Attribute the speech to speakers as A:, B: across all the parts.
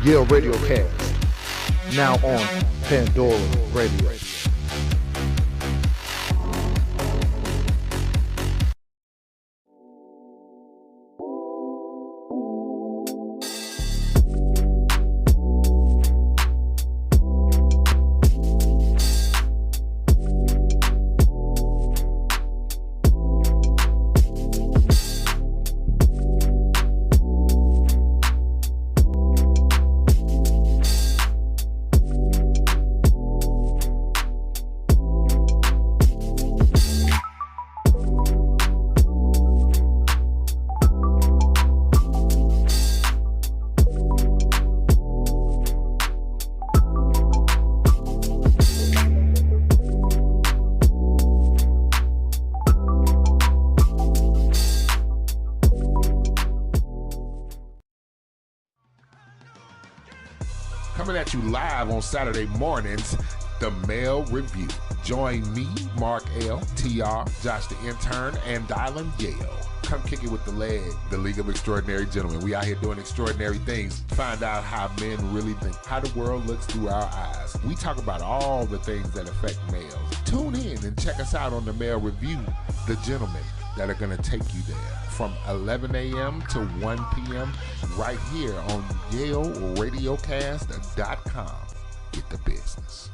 A: Yeah, Radio Cast. Now on Pandora Radio.
B: Coming at you live on Saturday mornings, the Male Review. Join me, Mark L., TR, Josh the Intern, and Dylan Yale. Come kick it with the leg, the League of Extraordinary Gentlemen. We out here doing extraordinary things. Find out how men really think, how the world looks through our eyes. We talk about all the things that affect males. Tune in and check us out on the Male Review, the gentlemen that are going to take you there from 11 a.m. to 1 p.m. right here on YaleRadiocast.com. Get the business.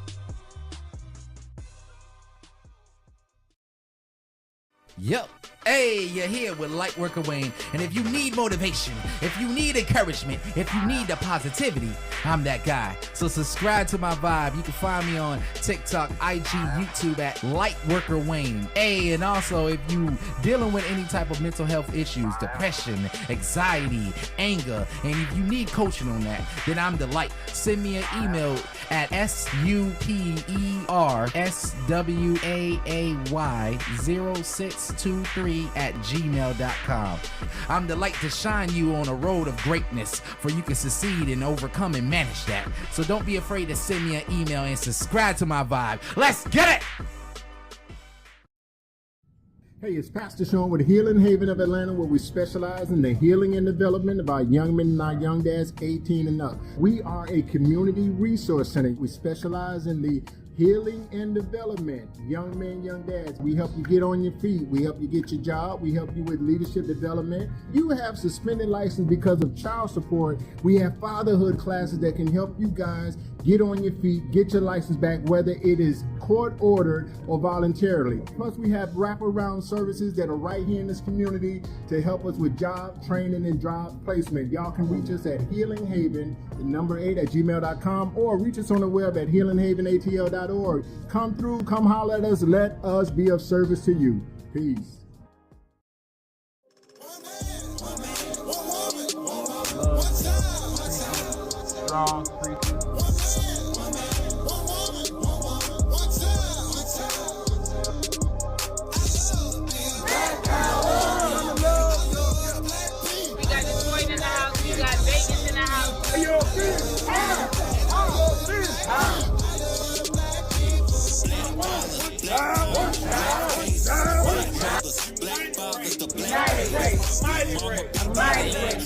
C: Yup. Hey, you're here with Lightworker Wayne, and if you need motivation, if you need encouragement, if you need the positivity, I'm that guy. So subscribe to my vibe. You can find me on TikTok, IG, YouTube at Lightworker Wayne. Hey, and also if you dealing with any type of mental health issues, depression, anxiety, anger, and if you need coaching on that, then I'm the light. Send me an email at supererswayy0623@gmail.com. I'm the light to shine you on a road of greatness, for you can succeed and overcome and manage that. So don't be afraid to send me an email and subscribe to my vibe. Let's get it!
D: Hey, it's Pastor Sean with Healing Haven of Atlanta, where we specialize in the healing and development of our young men and our young dads 18 and up. We are a community resource center. We specialize in the healing and development. Young men, young dads, we help you get on your feet. We help you get your job. We help you with leadership development. You have suspended license because of child support. We have fatherhood classes that can help you guys get on your feet, get your license back, whether it is court ordered or voluntarily. Plus, we have wraparound services that are right here in this community to help us with job training and job placement. Y'all can reach us at healinghaven, the number 8 at gmail.com, or reach us on the web at healinghavenatl.org. Come through, come holler at us, let us be of service to you. Peace.
E: Strong, freaky.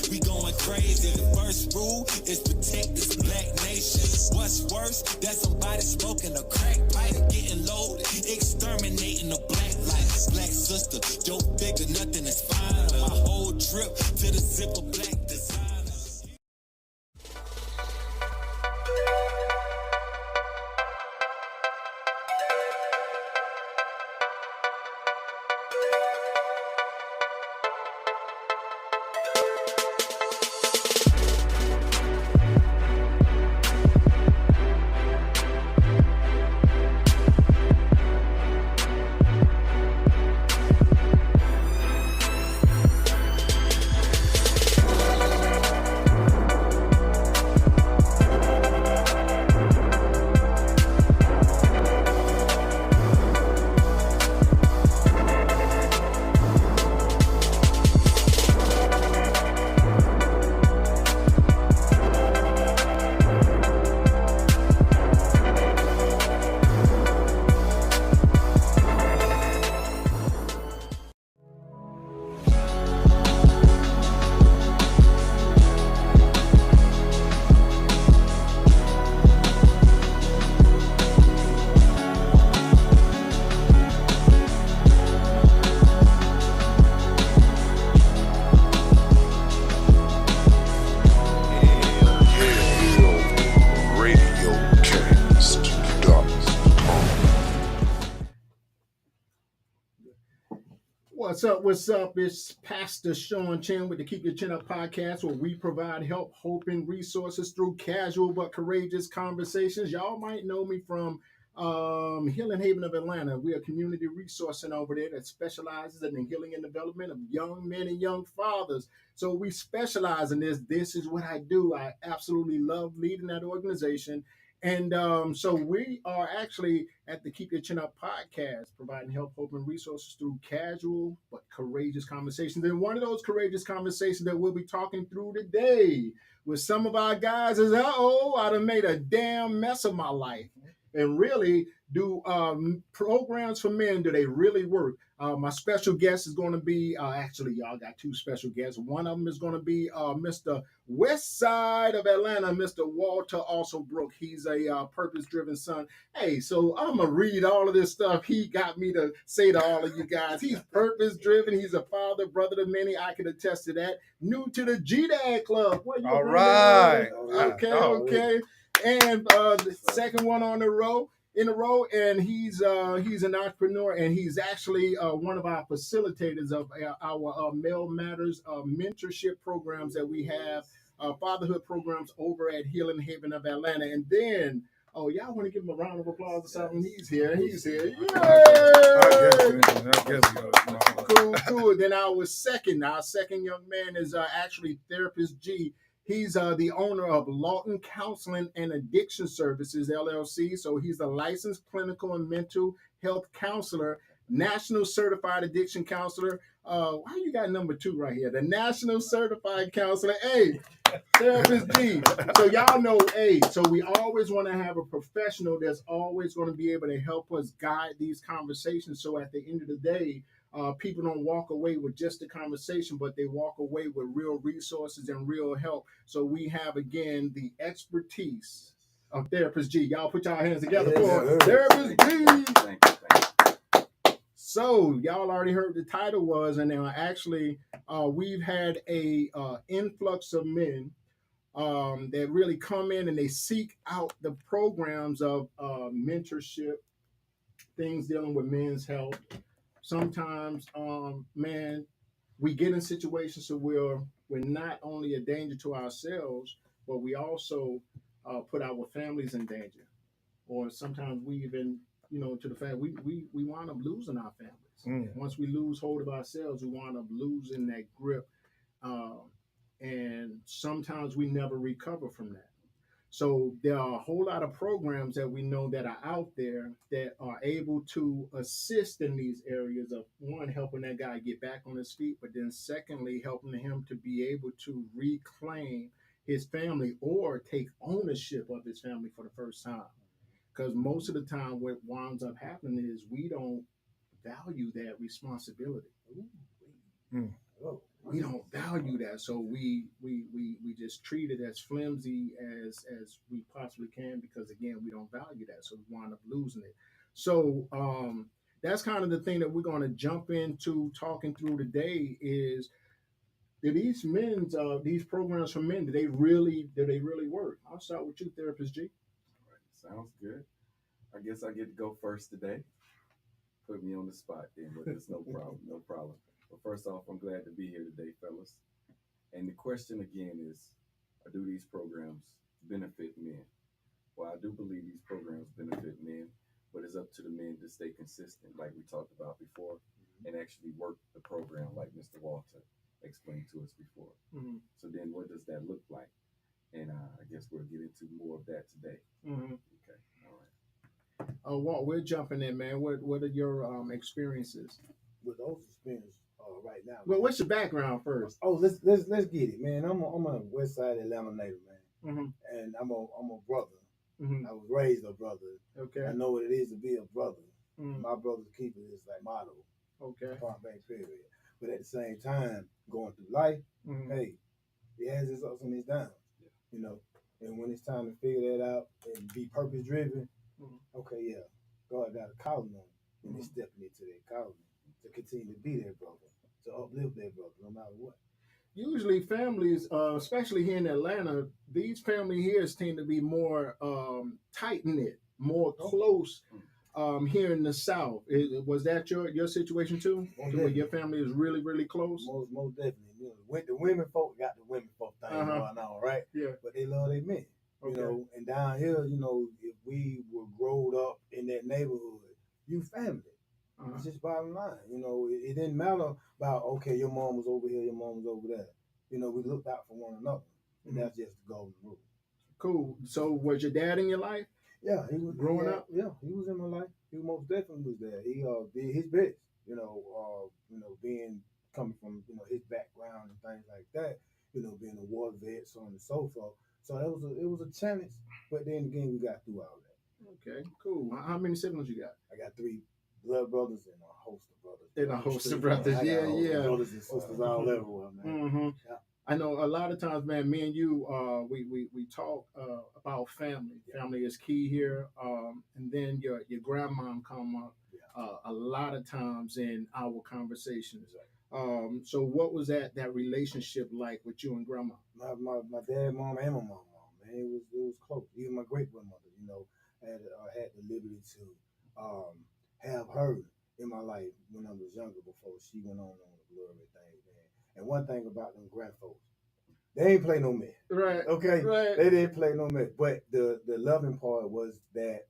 F: We going crazy. The first rule is protect this black nation. What's worse, that somebody smoking a crack pipe, getting loaded, exterminating the black life. Black sister, Joe figure, nothing is fine. My whole trip to the zipper black designer.
D: What's up? What's up? It's Pastor Sean Chinn with the Keep Your Chin Up podcast, where we provide help, hope, and resources through casual but courageous conversations. Y'all might know me from Healing Haven of Atlanta. We're a community resource center over there that specializes in the healing and development of young men and young fathers. So we specialize in this. This is what I do. I absolutely love leading that organization. And so we are actually at the Keep Your Chin Up podcast, providing help, hope, and resources through casual but courageous conversations. And one of those courageous conversations that we'll be talking through today with some of our guys is, I done made a damn mess of my life. And really, do programs for men, do they really work? My special guest is going to be, actually, y'all got two special guests. One of them is going to be Mr. West Side of Atlanta, Mr. Walter Alsobrook. He's a purpose-driven son. Hey, so I'm going to read all of this stuff he got me to say to all of you guys. He's purpose-driven. He's a father, brother to many. I can attest to that. New to the G-Dad Club.
A: All right.
D: Okay. And the second one in a row, and he's an entrepreneur, and he's actually one of our facilitators of our Male Matters mentorship programs that we have, fatherhood programs over at Healing Haven of Atlanta. And then, y'all want to give him a round of applause or something? He's here. Yay! Cool. Then our second young man is actually Therapist G. He's the owner of Lawton Counseling and Addiction Services, LLC. So he's a licensed clinical and mental health counselor, national certified addiction counselor. Why you got number 2 right here? The national certified counselor. Hey, Therapist G. So y'all know, so we always want to have a professional that's always going to be able to help us guide these conversations. So at the end of the day, people don't walk away with just a conversation, but they walk away with real resources and real help. So we have, again, the expertise of Therapist G. Y'all put y'all hands together for Therapist G.
G: Thank you.
D: So y'all already heard the title was, and actually we've had a influx of men that really come in and they seek out the programs of mentorship, things dealing with men's health. Sometimes, we get in situations where we're not only a danger to ourselves, but we also put our families in danger. Or sometimes we even, to the fact we wind up losing our families. Once we lose hold of ourselves, we wind up losing that grip. And sometimes we never recover from that. So there are a whole lot of programs that we know that are out there that are able to assist in these areas of, one, helping that guy get back on his feet, but then secondly, helping him to be able to reclaim his family or take ownership of his family for the first time. Because most of the time what winds up happening is we don't value that responsibility. We don't value that, so we just treat it as flimsy as we possibly can, because again, we don't value that, so we wind up losing it. So that's kind of the thing that we're going to jump into talking through today is, do these these programs for men, do they really work? I'll start with you, Therapist G.
G: All right, sounds good. I guess I get to go first today. Put me on the spot then, but it's no problem. But first off, I'm glad to be here today, fellas. And the question again is, do these programs benefit men? Well, I do believe these programs benefit men, but it's up to the men to stay consistent, like we talked about before, and actually work the program like Mr. Walter explained to us before. So then what does that look like? And I guess we'll get into more of that today. Okay, all right.
D: Walt, we're jumping in, man. What are your experiences?
H: With those experiences right now.
D: Well, what's your background first?
H: Let's get it, man. I'm a West Side Atlanta native, man, and I'm a brother. I was raised a brother.
D: Okay.
H: I know what it is to be a brother. My brother's keeper is like motto.
D: Okay.
H: Point blank period. But at the same time, going through life, hey, it has its ups and its downs. And when it's time to figure that out and be purpose driven, okay, yeah, God got a calling on you, and he's stepping into that calling to continue to be their brother, to uplift their brother, no matter what.
D: Usually families, especially here in Atlanta, these family here tend to be more tight-knit, more close. here in the South. Was that your situation too?
H: Most
D: Where your
H: definitely.
D: family is really, really close?
H: Most definitely. You know, the women folk got the women folk thing going on, right?
D: Yeah.
H: But they love their men. You know, and down here, you know, if we were growed up in that neighborhood, you family. It's just bottom line. You know, it didn't matter about, okay, your mom was over here, your mom was over there. You know, we looked out for one another. And that's just the golden rule.
D: Cool. So was your dad in your life?
H: Yeah, he was
D: growing up.
H: Yeah, he was in my life. He most definitely was there. He did his best. You know, being coming from his background and things like that. You know, being a war vet, so on and so forth. So it was a challenge, but then again, we got through all that.
D: Okay, cool. How many siblings you got?
H: I got 3 blood brothers and a host of brothers.
D: And a host of brothers. Yeah.
H: Brothers and sisters all everywhere, man. Yeah.
D: I know a lot of times, man, me and you, we talk about family. Yeah. Family is key here. And then your grandmom come up a lot of times in our conversations. Right. So what was that relationship like with you and grandma?
H: My dad, mom, and my mom, man, it was close. Even my great grandmother, I had the liberty to have her in my life when I was younger before she went on to glory, everything, man. And one thing about them grandfolks, they ain't play no man.
D: Right.
H: Okay.
D: Right.
H: They didn't play no man. But the loving part was that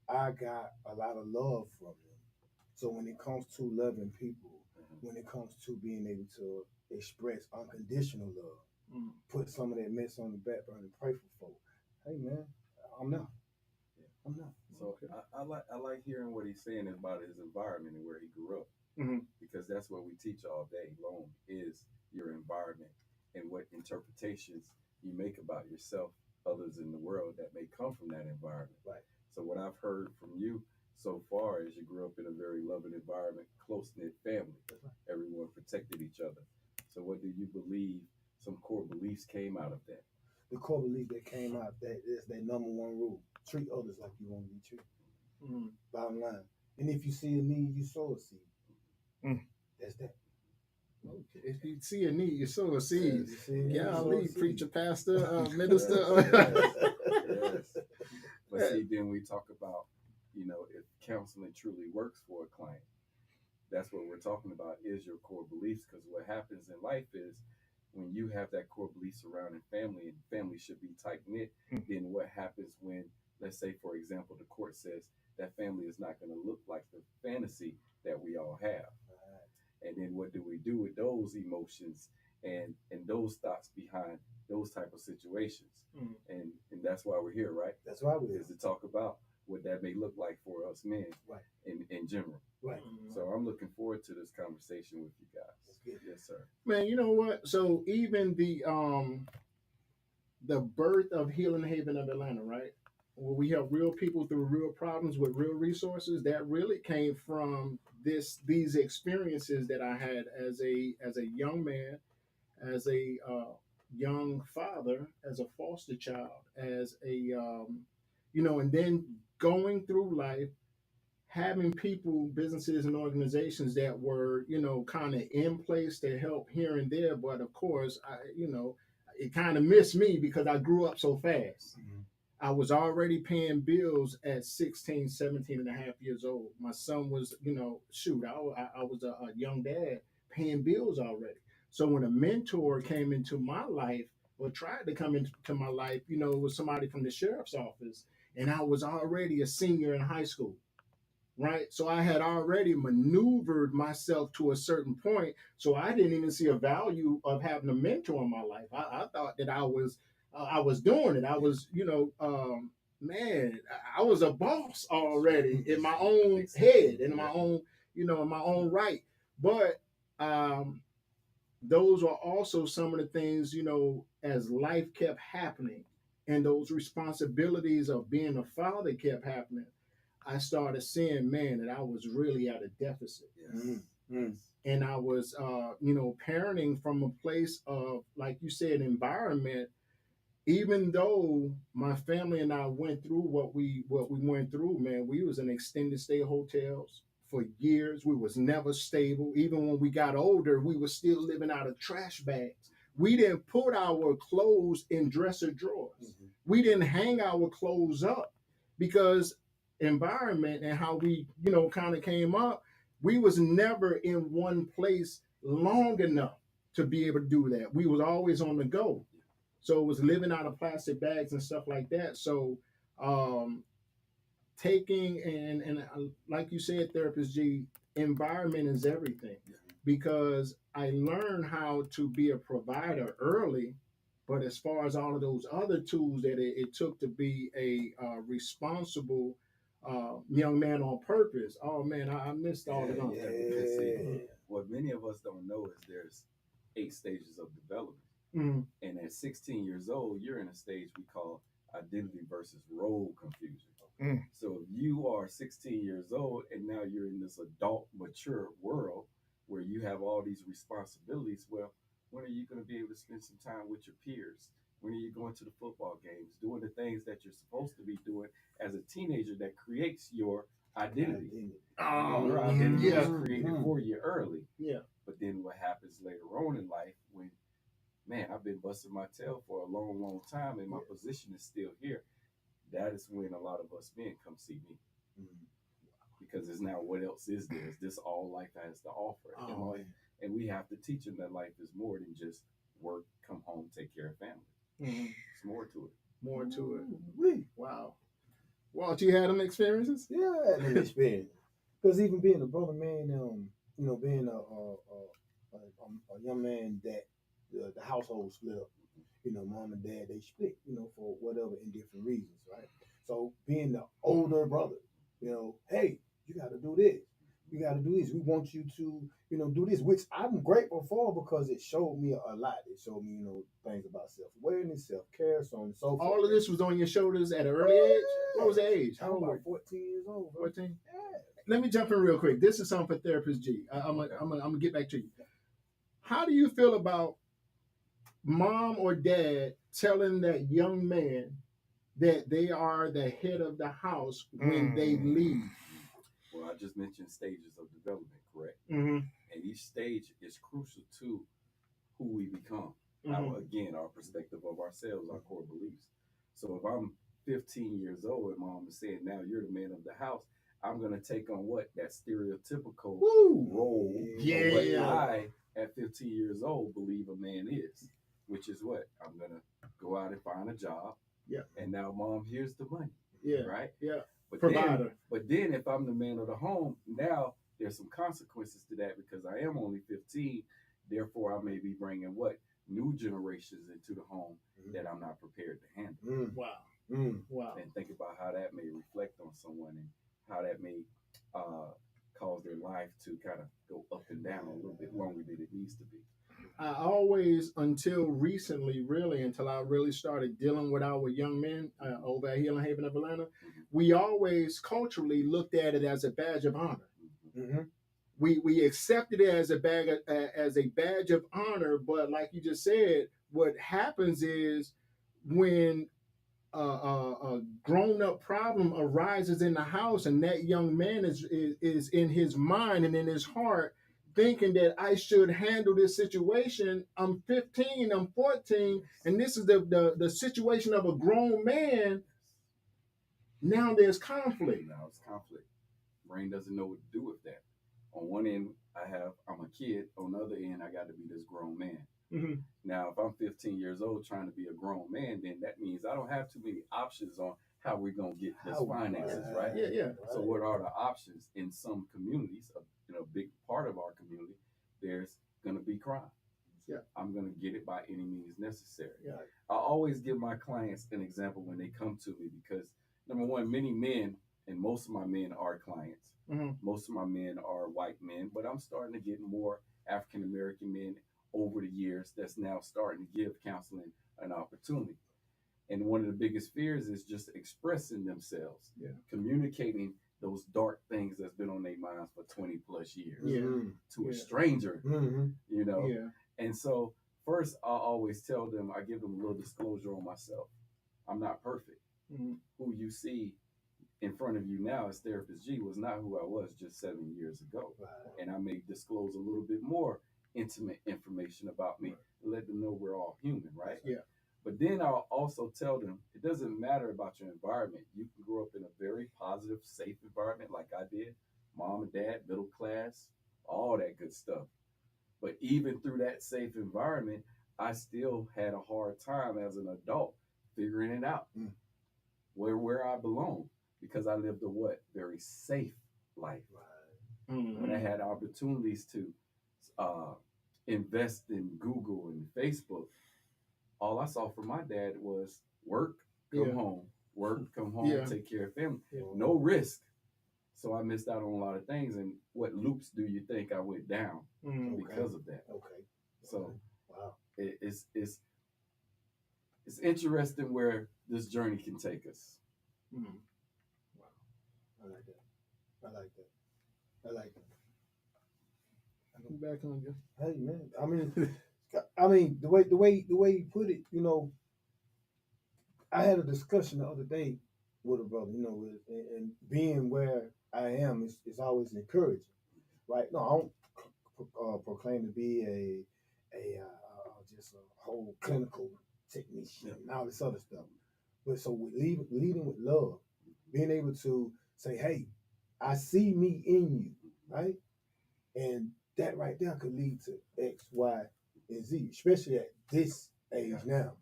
H: I got a lot of love from them. So when it comes to loving people, when it comes to being able to express unconditional love, put some of that mess on the back burner and pray for folk. Hey man, I'm not.
G: So I like hearing what he's saying about his environment and where he grew up, because that's what we teach all day long is your environment and what interpretations you make about yourself, others in the world that may come from that environment.
H: Right.
G: So what I've heard from you so far is you grew up in a very loving environment, close-knit family. Right. Everyone protected each other. So what do you believe some core beliefs came out of that?
H: The core belief that came out that is their number one rule: treat others like you want to be treated. Bottom line. And if you see a need, you sow a seed. That's that.
D: Okay. If you see a need, you sow a seed.
H: Golly,
D: preacher, pastor, minister.
G: Yes. But see, then we talk about, if counseling truly works for a client, that's what we're talking about is your core beliefs. Because what happens in life is when you have that core belief surrounding family, and family should be tight-knit, then what happens when, let's say, for example, the court says that family is not going to look like the fantasy that we all have. And then what do we do with those emotions and those thoughts behind those type of situations? And that's why we're here, right?
H: That's why we're here.
G: Is to talk about what that may look like for us men,
H: right,
G: in general.
H: Right.
G: So I'm looking forward to this conversation with you guys. Yes, sir.
D: Man, you know what? So even the birth of Healing Haven of Atlanta, right? Where we help real people through real problems with real resources, that really came from these experiences that I had as a young man, as a young father, as a foster child, as a and then going through life, having people, businesses, and organizations that were kind of in place to help here and there, but of course it kind of missed me because I grew up so fast. I was already paying bills at 16, 17 and a half years old. My son was, I was a young dad paying bills already. So when a mentor came into my life or tried to come into my life, it was somebody from the sheriff's office, and I was already a senior in high school, right? So I had already maneuvered myself to a certain point. So I didn't even see a value of having a mentor in my life. I thought that I was doing it. I was, I was a boss already in my own head, in my own, in my own right. But those were also some of the things, as life kept happening and those responsibilities of being a father kept happening, I started seeing, man, that I was really at a deficit.
G: Yes.
D: And I was, parenting from a place of, like you said, environment. Even though my family and I went through what we went through, man, we was in extended stay hotels for years. We was never stable. Even when we got older, we were still living out of trash bags. We didn't put our clothes in dresser drawers. We didn't hang our clothes up because environment and how we, you know, kind of came up, we was never in one place long enough to be able to do that. We was always on the go. So it was living out of plastic bags and stuff like that. So taking and like you said, Therapist G, environment is everything, because I learned how to be a provider early, but as far as all of those other tools that it took to be a responsible young man on purpose, oh man, I missed all of them.
G: What many of us don't know is there's 8 stages of development. And at 16 years old, you're in a stage we call identity versus role confusion. So if you are 16 years old and now you're in this adult, mature world where you have all these responsibilities, well, when are you going to be able to spend some time with your peers? When are you going to the football games, doing the things that you're supposed to be doing as a teenager that creates your identity? Your identity is created for you early. But then what happens later on in life when, man, I've been busting my tail for a long, long time and my position is still here. That is when a lot of us men come see me. Because it's now, what else is there? Is this all life has to offer? And we have to teach them that life is more than just work, come home, take care of family. It's more to it.
D: More to it. Wow. Walt, you had them experiences?
H: Yeah, I had them experiences. Because even being a brother man, you know, being a young man that the household split up. You know, mom and dad, they split, you know, for whatever in different reasons, right? So being the older brother, you know, hey, you got to do this. You got to do this. We want you to, you know, do this, which I'm grateful for because it showed me a lot. It showed me, you know, things about self-awareness, self-care, so on and so forth.
D: All of this was on your shoulders at an early age? What was the age?
H: How old were you? 14 years old.
D: 14? Yeah. Let me jump in real quick. This is something for Therapist G. I'm going to get back to you. How do you feel about mom or dad telling that young man that they are the head of the house when they leave?
G: Well, I just mentioned stages of development, correct? And each stage is crucial to who we become. Again, our perspective of ourselves, our core beliefs. So if I'm 15 years old and mom is saying, now you're the man of the house, I'm going to take on what? That stereotypical role of what I, at 15 years old, believe a man is. Which is what? I'm going to go out and find a job. And now, mom, here's the money. Right? But then if I'm the man of the home, now there's some consequences to that because I am only 15. Therefore, I may be bringing what? New generations into the home that I'm not prepared to handle.
D: Wow.
G: And think about how that may reflect on someone and how that may cause their life to kind of go up and down a little bit longer than it needs to be.
D: I always, until recently, really, until I really started dealing with our young men over at Healing Haven of Atlanta, we always culturally looked at it as a badge of honor. We accepted it as a badge of honor, but like you just said, what happens is when a grown-up problem arises in the house, and that young man is in his mind and in his heart thinking that I should handle this situation. I'm 15, I'm 14, and this is the situation of a grown man. Now there's conflict.
G: Now it's conflict. Brain doesn't know what to do with that. On one end, I'm a kid. On the other end, I got to be this grown man. Now, if I'm 15 years old trying to be a grown man, then that means I don't have too many options on how we're going to get this finances, right? So what are the options? In some communities, a big part of our community, there's going to be crime. I'm going to get it by any means necessary. I always give my clients an example when they come to me because, number one, many men, and most of my men are clients. Most of my men are white men, but I'm starting to get more African-American men over the years that's now starting to give counseling an opportunity. And one of the biggest fears is just expressing themselves, communicating those dark things that's been on their minds for 20 plus years to a stranger, you know? And so first, I always tell them, I give them a little disclosure on myself. I'm not perfect. Who you see in front of you now as Therapist G was not who I was just 7 years ago. And I may disclose a little bit more intimate information about me, let them know we're all human, right? But then I'll also tell them it doesn't matter about your environment. You can grow up in a very positive, safe environment like I did, mom and dad, middle class, all that good stuff. But even through that safe environment, I still had a hard time as an adult figuring it out where I belong because I lived a what? Very safe life. When I had opportunities to invest in Google and Facebook, all I saw from my dad was work, come home, work, come home, take care of family. No risk. So I missed out on a lot of things. And what loops do you think I went down because of that? So it's interesting where this journey can take us.
H: Wow. I like that. I like that. I like that.
D: I'm back on you.
H: Hey man, I mean the way you put it, you know, I had a discussion the other day with a brother, you know, and being where I am is always encouraging, right? No, I don't proclaim to be a just a whole clinical technician and all this other stuff, but so with leading with love, being able to say, hey, I see me in you, right? And that right there could lead to X, Y, and Z, especially at this age now.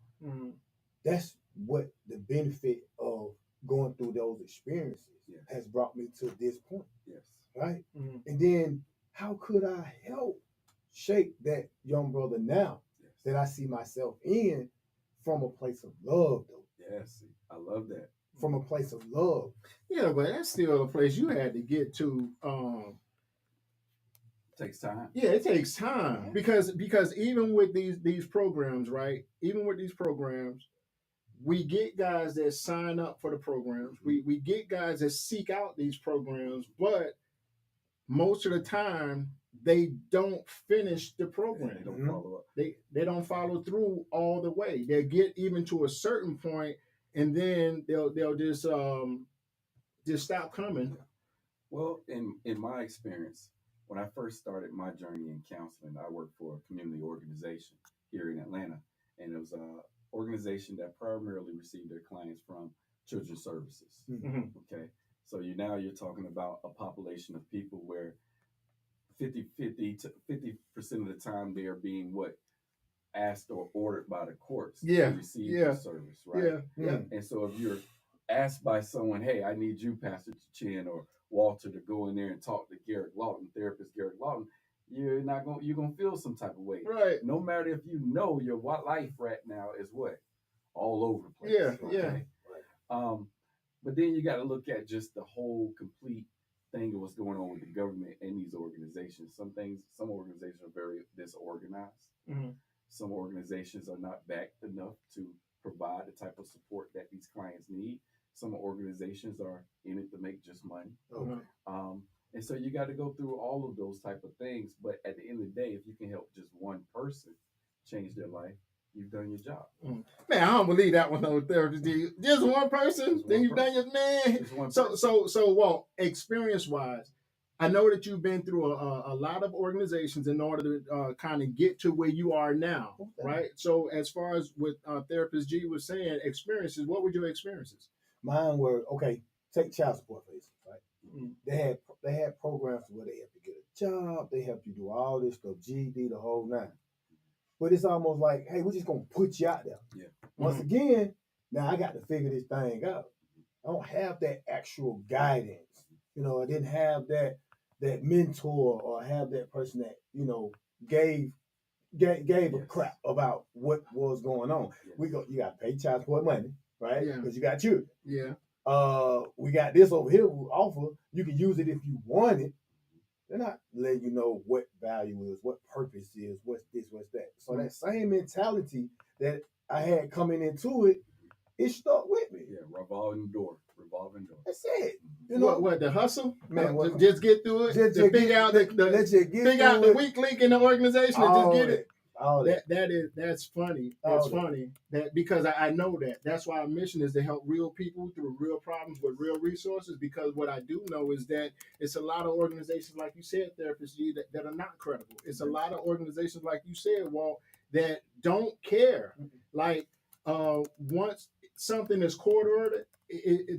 H: That's what the benefit of going through those experiences has brought me to this point. Right? And then how could I help shape that young brother now that I see myself in from a place of love, though?
G: Yes, I love that.
H: From a place of love.
D: Yeah, but that's still a place you had to get to.
G: Takes time.
D: Yeah, it takes time because even with these programs, right? Even with these programs, we get guys that sign up for the programs. We get guys that seek out these programs, but most of the time they don't finish the program.
G: They don't follow up.
D: They don't follow through all the way. They get even to a certain point, and then they'll just stop coming.
G: Well, in my experience, when I first started my journey in counseling, I worked for a community organization here in Atlanta, and it was an organization that primarily received their clients from children's services. Okay, so you're talking about a population of people where 50% of the time they are being asked or ordered by the courts to receive the service, right? And so if you're asked by someone, hey, I need you, Pastor Chinn or Walter, to go in there and talk to Garrick Lawton, Therapist Garrick Lawton, you're gonna feel some type of way,
D: right?
G: No matter if you know your life right now is all over the place. But then you got to look at just the whole complete thing of what's going on with the government and these organizations. Some organizations are very disorganized. Some organizations are not backed enough to provide the type of support that these clients need. Some organizations are in it to make just money. And so you got to go through all of those type of things. But at the end of the day, if you can help just one person change their life, you've done your job.
D: Man, I don't believe that one though, Therapist. Just one person, then you've done your man. So Walt, experience wise, I know that you've been through a lot of organizations in order to kind of get to where you are now, right? So as far as what Therapist G was saying, experiences, what were your experiences?
H: Mine were, take child support, for instance, right? They had programs where they help you get a job, they help you do all this stuff, GED, the whole nine. But it's almost like, hey, we're just gonna put you out there. Once again, now I got to figure this thing out. I don't have that actual guidance. I didn't have that mentor or have that person that, gave a crap about what was going on. You got to pay child support money, right? Because you got children. We got this over here we offer. You can use it if you want it. They're not letting you know what value is, what purpose is, what's this, what's that. So that same mentality that I had coming into it, it stuck with me.
G: Revolving door.
H: That's it.
D: What the hustle?
H: Man,
D: just get through it. Just figure out the weak link in the organization and just get it. That's funny. That's funny. That because I know that. That's why our mission is to help real people through real problems with real resources. Because what I do know is that it's a lot of organizations, like you said, Therapist G, that are not credible. It's a lot of organizations, like you said, Walt, that don't care. Like once something is court ordered,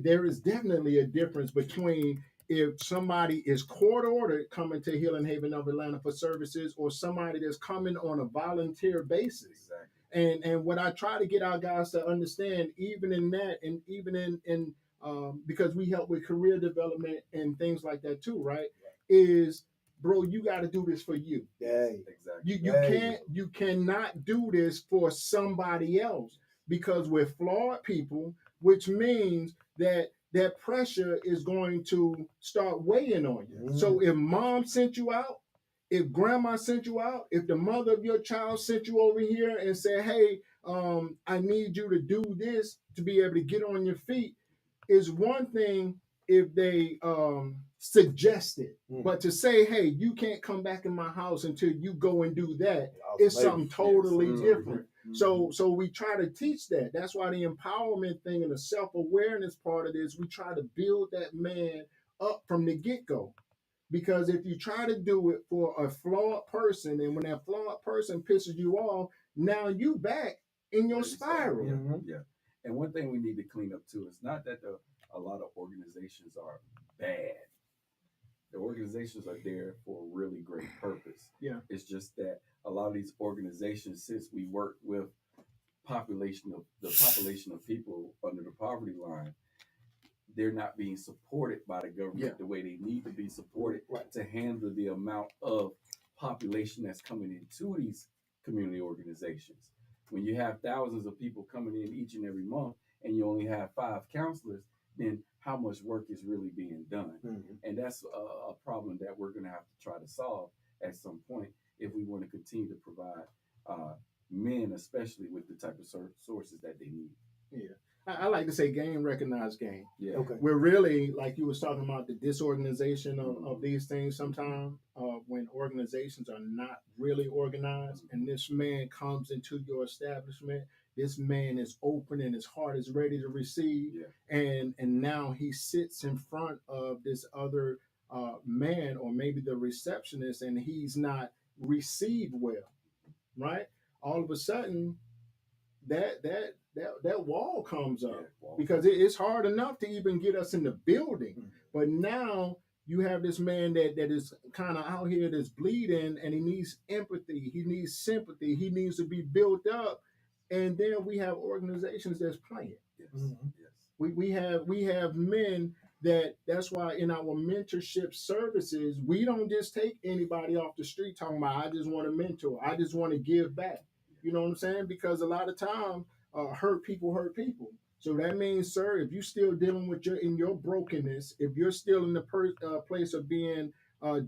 D: there is definitely a difference between if somebody is court ordered coming to Healing Haven of Atlanta for services or somebody that's coming on a volunteer basis.
G: Exactly.
D: And what I try to get our guys to understand, even in that, and even in because we help with career development and things like that too, right? Is bro, you got to do this for you.
H: Yeah,
G: Exactly.
D: You cannot do this for somebody else because we're flawed people, which means that that pressure is going to start weighing on you. So if mom sent you out, if grandma sent you out, if the mother of your child sent you over here and said, hey, I need you to do this to be able to get on your feet, is one thing if they suggest it. But to say, hey, you can't come back in my house until you go and do that, it's something totally different. So we try to teach that. That's why the empowerment thing and the self-awareness part of this, we try to build that man up from the get-go. Because if you try to do it for a flawed person, and when that flawed person pisses you off, now you back in your spiral.
G: Yeah. And one thing we need to clean up too is not that a lot of organizations are bad. The organizations are there for a really great purpose.
D: Yeah.
G: It's just that a lot of these organizations, since we work with the population of people under the poverty line, they're not being supported by the government the way they need to be supported to handle the amount of population that's coming into these community organizations. When you have thousands of people coming in each and every month and you only have 5 counselors, then how much work is really being done? And that's a problem that we're going to have to try to solve at some point if we want to continue to provide men, especially with the type of sources that they need.
D: Yeah. I like to say game recognized game.
G: Yeah.
H: Okay.
D: We're really, like you was talking about, the disorganization of these things sometimes when organizations are not really organized and this man comes into your establishment, this man is open and his heart is ready to receive.
G: Yeah.
D: And now he sits in front of this other man or maybe the receptionist and he's not received well, right? All of a sudden, that wall comes up because it's hard enough to even get us in the building. But now you have this man that is kind of out here that's bleeding and he needs empathy, he needs sympathy, he needs to be built up. And then we have organizations that's playing.
G: Yes.
D: We have men that's why in our mentorship services, we don't just take anybody off the street talking about, I just want to mentor, I just want to give back. You know what I'm saying? Because a lot of time, hurt people. So that means, sir, if you're still dealing with your brokenness, if you're still in the place of being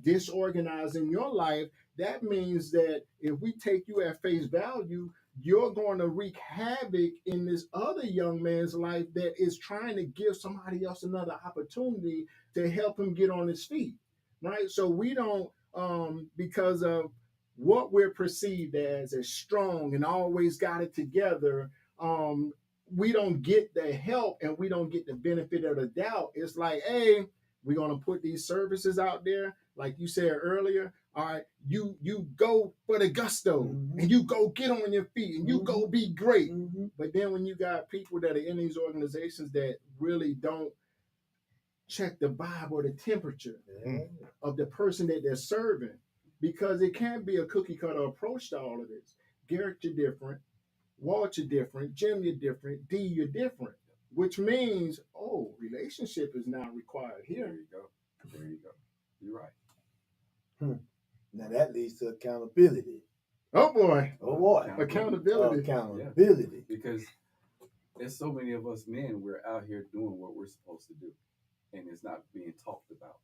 D: disorganized in your life, that means that if we take you at face value, you're going to wreak havoc in this other young man's life that is trying to give somebody else another opportunity to help him get on his feet, right? So we don't, because of what we're perceived as strong and always got it together, we don't get the help and we don't get the benefit of the doubt. It's like, hey, we're going to put these services out there. Like you said earlier, all right, you go for the gusto and you go get on your feet and you go be great. But then when you got people that are in these organizations that really don't check the vibe or the temperature of the person that they're serving, because it can't be a cookie cutter approach to all of this. Garrick, you're different. Walt, you're different. Jim, you're different. D, you're different. Which means, relationship is now required here.
G: There you go. You're right.
H: Now that leads to accountability.
D: Oh boy.
H: Accountability.
G: Yeah. Because there's so many of us men, we're out here doing what we're supposed to do, and it's not being talked about.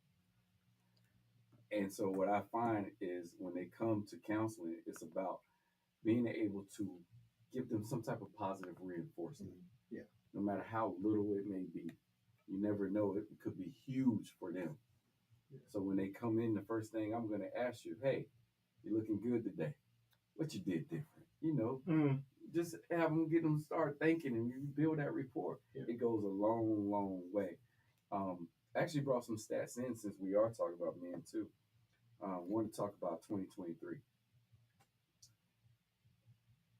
G: And so what I find is when they come to counseling, it's about being able to give them some type of positive reinforcement.
D: Yeah.
G: No matter how little it may be. You never know, it could be huge for them. Yeah. So when they come in, the first thing I'm going to ask you, hey, you're looking good today. What you did different? You know, just have them get them start thinking and you build that rapport. Yeah. It goes a long, long way. I actually brought some stats in since we are talking about men too. I want to talk about 2023.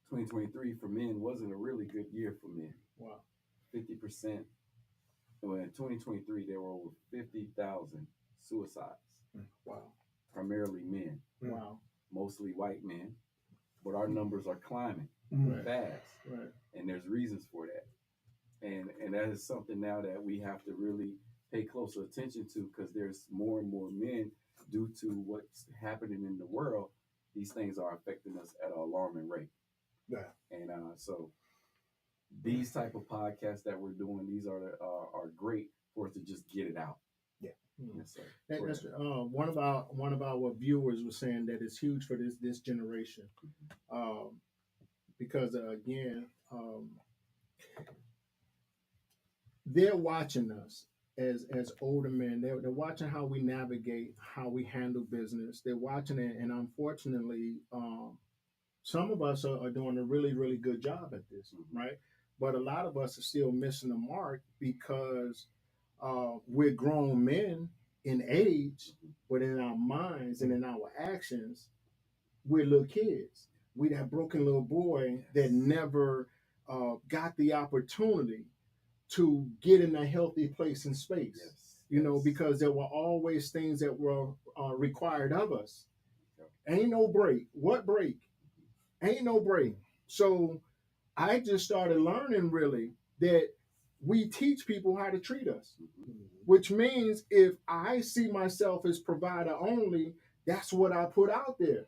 G: 2023 for men wasn't a really good year for men.
D: Wow.
G: 50%. Well, in 2023, there were over 50,000 suicides.
D: Wow.
G: Primarily men.
D: Wow.
G: Mostly white men. But our numbers are climbing fast.
D: Right.
G: And there's reasons for that. And that is something now that we have to really pay closer attention to, because there's more and more men, due to what's happening in the world. These things are affecting us at an alarming rate.
H: Yeah.
G: And so these type of podcasts that we're doing, these are great for us to just get it out.
H: Yeah.
G: Yes, sir.
D: That's one of our viewers was saying that it's huge for this generation, because again, they're watching us as older men. They're watching how we navigate, how we handle business. They're watching it, and unfortunately, some of us are doing a really, really good job at this, right? But a lot of us are still missing the mark because we're grown men in age, but in our minds and in our actions, we're little kids. We that broken little boy that never got the opportunity to get in a healthy place and space. You know, because there were always things that were required of us. Ain't no break. What break? Ain't no break. So I just started learning really that we teach people how to treat us, which means if I see myself as provider only, that's what I put out there,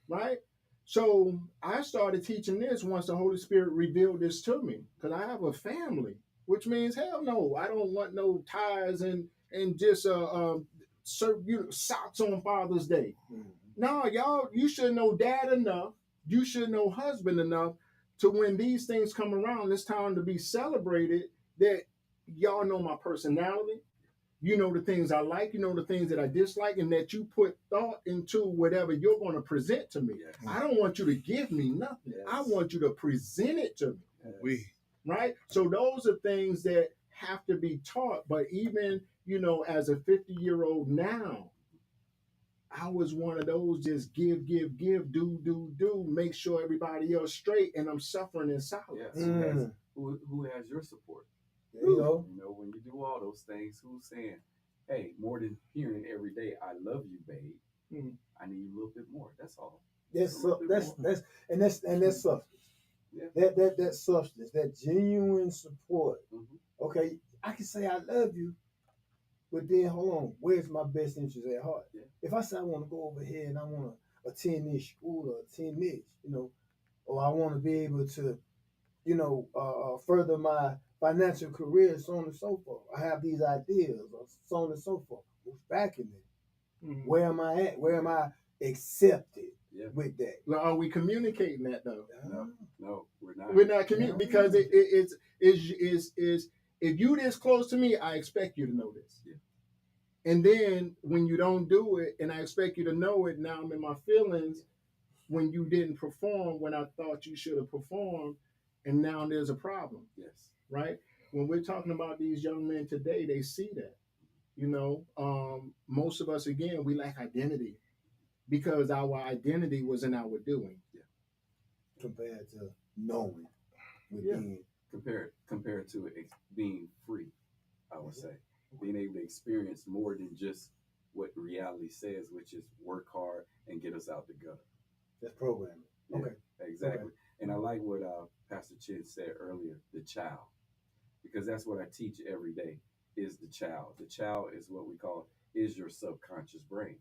D: right? So I started teaching this once the Holy Spirit revealed this to me, because I have a family, which means hell no, I don't want no ties and just socks on Father's Day. No, y'all, you should know dad enough. You should know husband enough to when these things come around, it's time to be celebrated, that y'all know my personality. You know the things I like, you know the things that I dislike, and that you put thought into whatever you're going to present to me. Yes. I don't want you to give me nothing. Yes. I want you to present it to me. Yes. Right? So those are things that have to be taught. But even, you know, as a 50-year-old now, I was one of those just give, do, make sure everybody else straight, and I'm suffering in silence.
G: Yes. Who has your support?
H: There you go.
G: You know, when you do all those things, who's saying, hey, more than hearing every day, I love you, babe. I need a little bit more. That's all. That's
H: substance. Yeah. That substance, that genuine support. Okay, I can say I love you, but then hold on, where's my best interest at heart? Yeah. If I say I want to go over here and I want to attend this school or attend this, you know, or I want to be able to, you know, further my financial career, so on and so forth. I have these ideas, or so on and so forth. Who's backing it? Where am I at? Where am I accepted with that?
D: Well, are we communicating that though?
G: No, we're not.
D: We're not communicating because it is if you this close to me, I expect you to know this. Yeah. And then when you don't do it, and I expect you to know it, now I'm in my feelings when you didn't perform when I thought you should have performed, and now there's a problem.
G: Yes.
D: Right? When we're talking about these young men today, they see that. You know, most of us, again, we lack identity because our identity was in our doing.
G: Yeah.
H: Compared to knowing.
G: Compared to it being free, I would say. Being able to experience more than just what reality says, which is work hard and get us out the gutter.
H: That's programming.
G: Yeah,
H: okay.
G: Exactly.
H: Okay.
G: And I like what Pastor Chinn said earlier, the child. Because that's what I teach every day, is the child. The child is what we call, is your subconscious brain.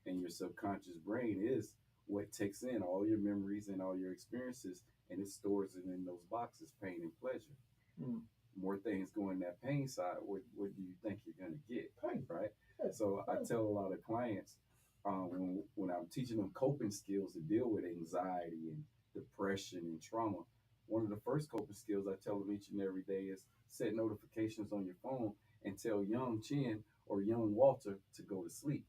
G: And your subconscious brain is what takes in all your memories and all your experiences, and it stores it in those boxes, pain and pleasure. More things go in that pain side, what do you think you're going to get? Pain, right? So I tell a lot of clients, when I'm teaching them coping skills to deal with anxiety and depression and trauma, one of the first coping skills I tell them each and every day is set notifications on your phone and tell young Chinn or young Walter to go to sleep.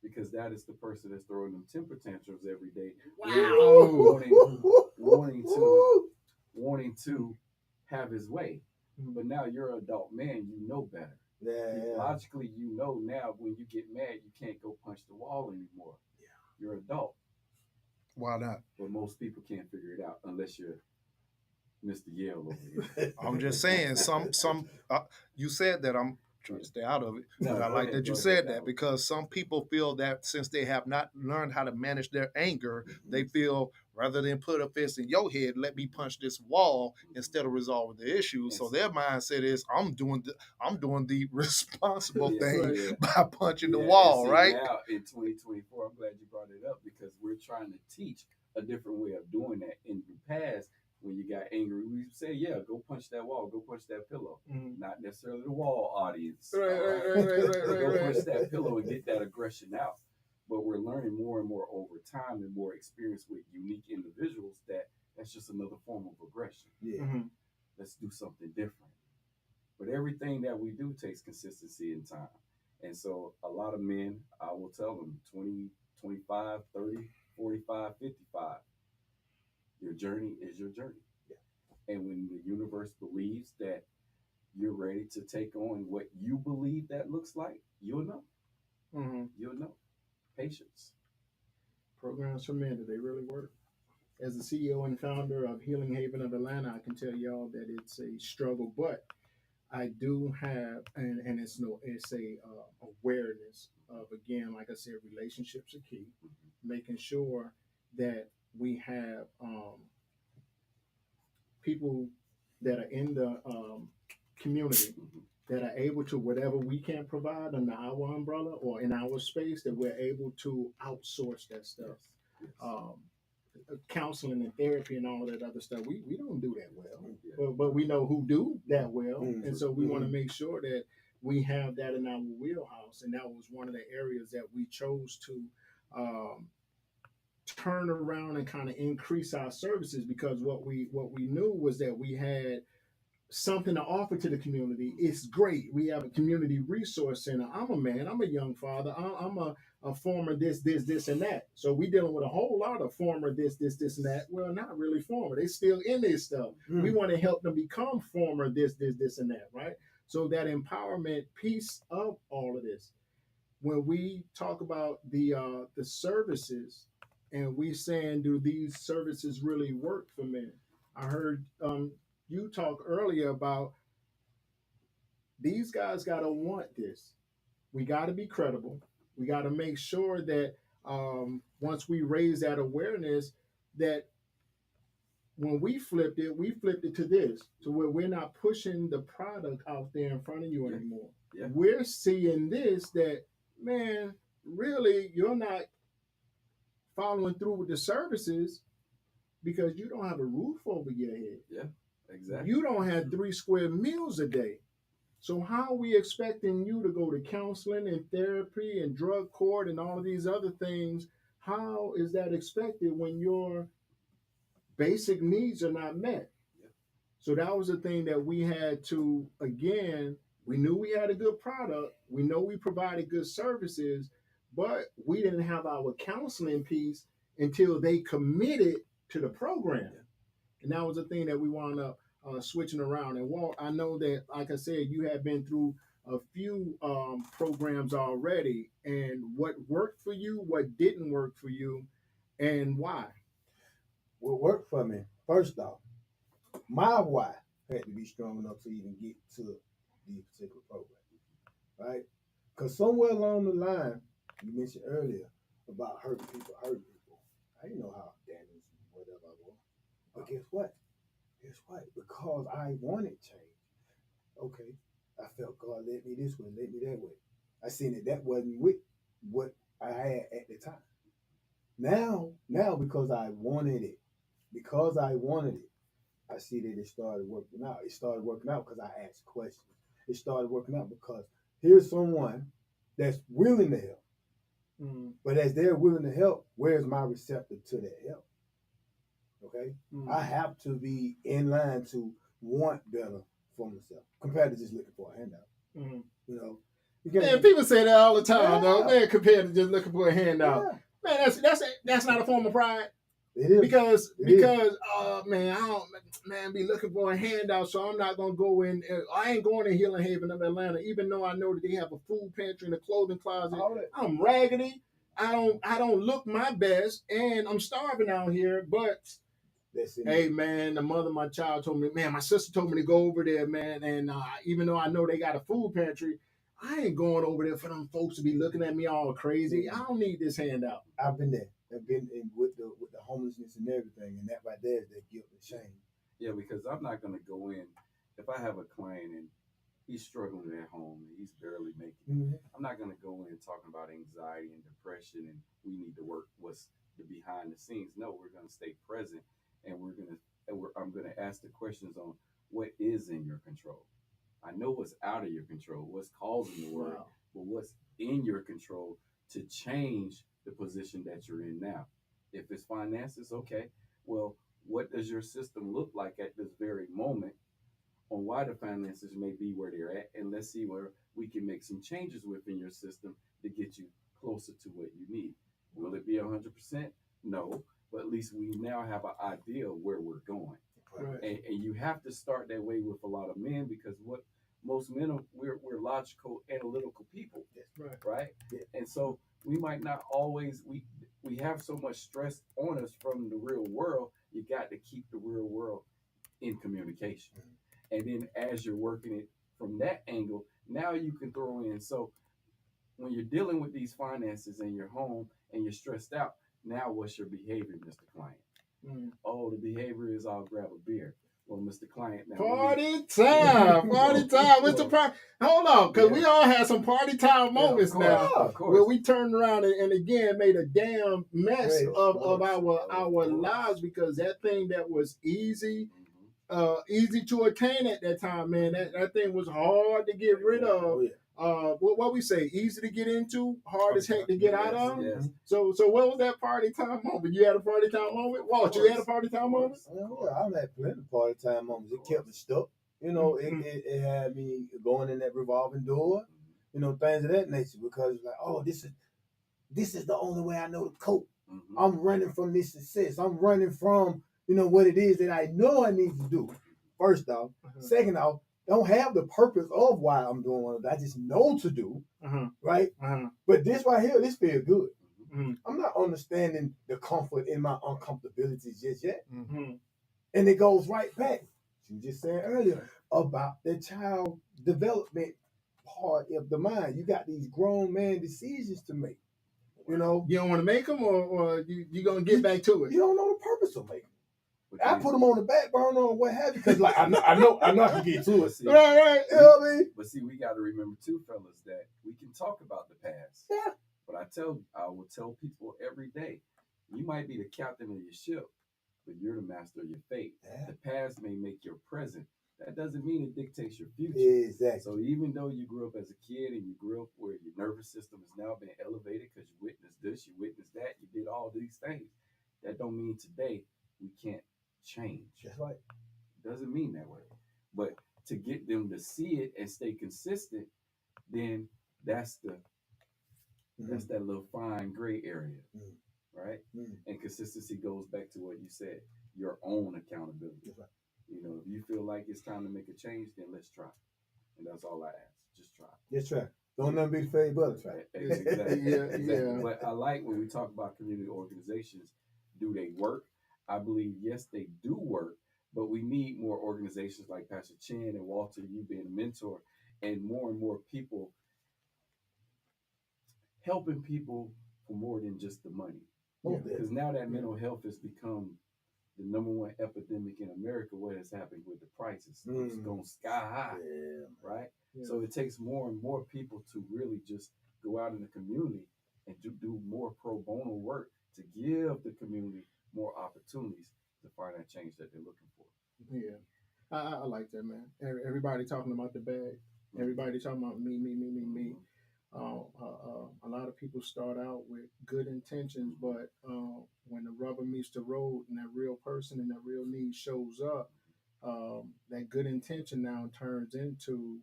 G: Because that is the person that's throwing them temper tantrums every day.
D: Wow.
G: Wanting to have his way. But now you're an adult man, you know better. Logically, you know now when you get mad, you can't go punch the wall anymore. You're an adult.
I: Why not?
G: But most people can't figure it out unless you're Mr. Yale over here.
I: I'm just saying, you said that. I'm trying to stay out of it,
G: No,
I: but I
G: go
I: like
G: ahead,
I: that you
G: go
I: said
G: ahead,
I: that
G: Alex.
I: because some people feel that since they have not learned how to manage their anger, they feel rather than put a fist in your head, let me punch this wall instead of resolving the issue. So their mindset is, I'm doing the responsible thing by punching the wall,
G: and see,
I: right?
G: Now in 2024, I'm glad you brought it up because we're trying to teach a different way of doing that. In the past, when you got angry, we say, yeah, go punch that wall, go punch that pillow. Not necessarily the wall audience.
D: Right.
G: Go punch that pillow and get that aggression out. But we're learning more and more over time and more experience with unique individuals that's just another form of aggression.
H: Yeah.
G: Let's do something different. But everything that we do takes consistency and time. And so a lot of men, I will tell them 20, 25, 30, 45, 55. Your journey is your journey. Yeah. And when the universe believes that you're ready to take on what you believe that looks like, you'll know. You'll know. Patience.
D: Programs for men, do they really work? As the CEO and founder of Healing Haven of Atlanta, I can tell y'all that it's a struggle, but I do have, and it's a awareness of, again, like I said, relationships are key. Making sure that we have people that are in the community that are able to, whatever we can't provide under our umbrella or in our space, that we're able to outsource that stuff. Counseling and therapy and all of that other stuff, we don't do that well, but we know who do that well, and so we want to make sure that we have that in our wheelhouse, and that was one of the areas that we chose to turn around and kind of increase our services, because what we knew was that we had something to offer to the community. It's great. We have a community resource center. I'm a man. I'm a young father. I'm a former this, and that. So we dealing with a whole lot of former this, and that. Well, not really former. They still in this stuff. We want to help them become former this, and that, right? So that empowerment piece of all of this. When we talk about the services, and we saying, do these services really work for men? I heard you talk earlier about these guys got to want this. We got to be credible. We got to make sure that once we raise that awareness, that when we flipped it to this, to where we're not pushing the product out there in front of you anymore. Yeah. We're seeing this, that, man, really, you're not following through with the services because you don't have a roof over your head.
G: Yeah. Exactly.
D: You don't have 3 square meals a day. So how are we expecting you to go to counseling and therapy and drug court and all of these other things? How is that expected when your basic needs are not met? Yeah. So that was the thing that we had to, again, we knew we had a good product. We know we provided good services, but we didn't have our counseling piece until they committed to the program. Yeah. And that was the thing that we wound up switching around. And Walt, I know that, like I said, you have been through a few programs already. And what worked for you, what didn't work for you, and why?
H: What worked for me, first off, my why had to be strong enough to even get to these particular programs, right? Because somewhere along the line, you mentioned earlier about hurting people. I didn't know how damaged whatever I was. But guess what? Because I wanted change. Okay, I felt God led me this way, led me that way. I seen that wasn't with what I had at the time. Now, because I wanted it, I see that it started working out. It started working out because I asked questions. It started working out because here's someone that's willing to help. But as they're willing to help, where's my receptor to that help? Okay? I have to be in line to want better for myself compared to just looking for a handout. You know?
D: Man, people say that all the time, though. Man, compared to just looking for a handout. Yeah. Man, that's not a form of pride.
H: It is.
D: Because man, I don't be looking for a handout, so I'm not gonna go in. I ain't going to Healing Haven of Atlanta, even though I know that they have a food pantry and a clothing closet. I'm raggedy. I don't look my best, and I'm starving out here. But hey, man, the mother of my child told me, man, my sister told me to go over there, man. And even though I know they got a food pantry, I ain't going over there for them folks to be looking at me all crazy. I don't need this handout.
H: I've been there. I've been in with the homelessness and everything, and that right there is that guilt and shame.
G: Yeah, because I'm not going to go in if I have a client and he's struggling at home and he's barely making it. I'm not going to go in talking about anxiety and depression and we need to work what's the behind the scenes. No, we're going to stay present, and I'm going to ask the questions on what is in your control. I know what's out of your control, what's causing the worry, but what's in your control to change the position that you're in now. If it's finances, okay, well, what does your system look like at this very moment on why the finances may be where they're at? And let's see where we can make some changes within your system to get you closer to what you need. Will it be 100%? No, but at least we now have an idea of where we're going. Right. And you have to start that way with a lot of men, because what most men are, we're logical, analytical people, right? Yeah. And so we might not always, we have so much stress on us from the real world. You got to keep the real world in communication. And then as you're working it from that angle, now you can throw in. So when you're dealing with these finances in your home and you're stressed out, now what's your behavior, Mr. Client? Oh, the behavior is I'll grab a beer. Well, Mr. Client, now
D: party time, party time. Mr. Hold on, because we all had some party time moments now where we turned around and again made a damn mess of our lives, because that thing that was easy to attain at that time, man, that thing was hard to get rid of. What we say, easy to get into, hard as heck to get out of. Yes. So what was that party time moment? You had a party time moment? Walt, you had a party time moment?
H: I've had plenty of party time moments. It kept me stuck. You know, it had me going in that revolving door, you know, things of that nature, because like, oh, this is the only way I know to cope. I'm running from this success. I'm running from, you know, what it is that I know I need to do. First off. Second off, don't have the purpose of why I'm doing what I just know to do, right? But this right here, this feels good. I'm not understanding the comfort in my uncomfortabilities just yet. And it goes right back to you just saying earlier about the child development part of the mind. You got these grown man decisions to make. You know,
D: you don't want to make them, or you gonna get back to it.
H: You don't know the purpose of making them. I put them on the back burner or what have you, because like I know I can get to it.
G: See,
H: right. You know what I mean?
G: But see, we got to remember too, fellas, that we can talk about the past. Yeah. But I will tell people every day, you might be the captain of your ship, but you're the master of your fate. Yeah. The past may make your present. That doesn't mean it dictates your future.
H: Exactly.
G: So even though you grew up as a kid and you grew up where your nervous system has now been elevated because you witnessed this, you witnessed that, you did all these things, that don't mean today we can't change.
H: That's right.
G: Doesn't mean that way. But to get them to see it and stay consistent, then that's that little fine gray area, right? And consistency goes back to what you said, your own accountability. Right. You know, if you feel like it's time to make a change, then let's try. And that's all I ask. Just try.
H: Just try. Don't nothing be the fade but try.
G: Exactly. Exactly. But I like when we talk about community organizations, do they work? I believe, yes, they do work, but we need more organizations like Pastor Chinn and Walter, you being a mentor, and more people helping people for more than just the money. Because now that mental health has become the number one epidemic in America. What has happened with the prices? It's going sky high, right? Yeah. So it takes more and more people to really just go out in the community and do more pro bono work to give the community more opportunities to find that change that they're looking for.
D: Yeah, I like that, man. Everybody talking about the bag. Everybody talking about me. A lot of people start out with good intentions, but when the rubber meets the road and that real person and that real need shows up, that good intention now turns into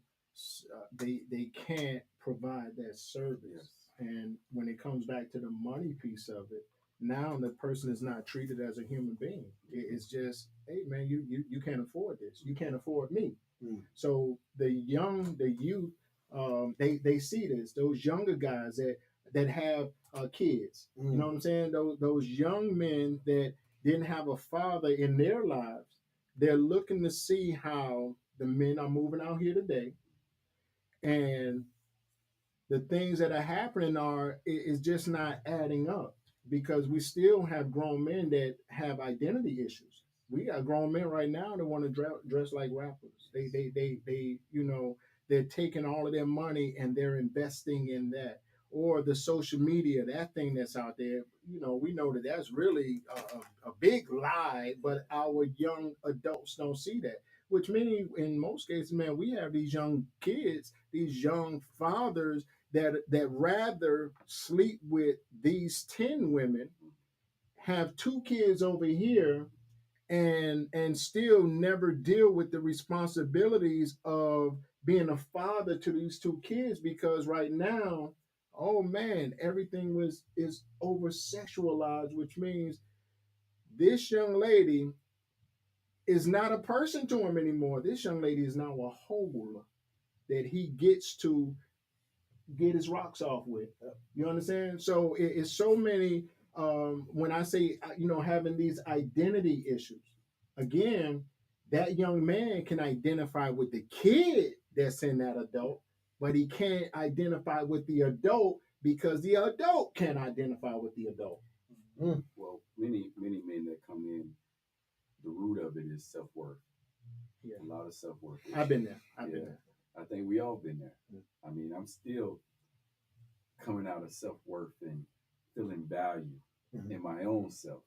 D: they can't provide that service. And when it comes back to the money piece of it, now the person is not treated as a human being. It's just, hey man, you can't afford this. You can't afford me. So the youth, they see this. Those younger guys that that have kids. You know what I'm saying? Those young men that didn't have a father in their lives, they're looking to see how the men are moving out here today, and the things that are happening is just not adding up, because we still have grown men that have identity issues. We got grown men right now that want to dress like rappers. They they're taking all of their money and they're investing in that, or the social media, that thing that's out there. We know that that's really a big lie, but our young adults don't see that. Which means, in most cases, man, we have these young kids, these young fathers that rather sleep with these 10 women, have 2 kids over here, and still never deal with the responsibilities of being a father to these 2 kids, because right now, oh man, everything is over sexualized, which means this young lady is not a person to him anymore. This young lady is now a hole that he gets to get his rocks off with. You understand? So it's so many. When I say having these identity issues, again, that young man can identify with the kid that's in that adult, but he can't identify with the adult because the adult can't identify with the adult.
G: Well, many men that come in, the root of it is self-worth.
D: Yeah.
G: A lot of self-worth.
D: I've been there. I've been there.
G: I think we all been there. I mean, I'm still coming out of self-worth and feeling value in my own self.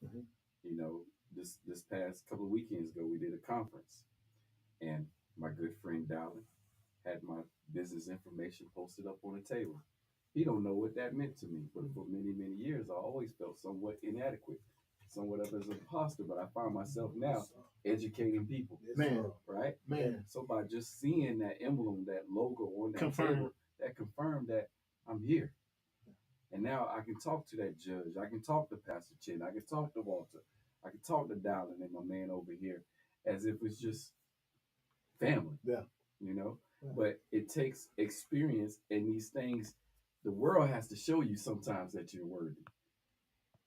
G: This past couple of weekends ago, we did a conference, and my good friend Dallin had my business information posted up on the table. He don't know what that meant to me, but for many, many years, I always felt somewhat inadequate, somewhat of as an imposter, but I find myself now educating people.
D: Man.
G: Right?
D: Man.
G: So by just seeing that emblem, that logo on that table, that confirmed that I'm here. And now I can talk to that judge. I can talk to Pastor Chinn. I can talk to Walter. I can talk to Dallin and my man over here as if it's just family.
H: Yeah.
G: Yeah. But it takes experience, and these things, the world has to show you sometimes that you're worthy.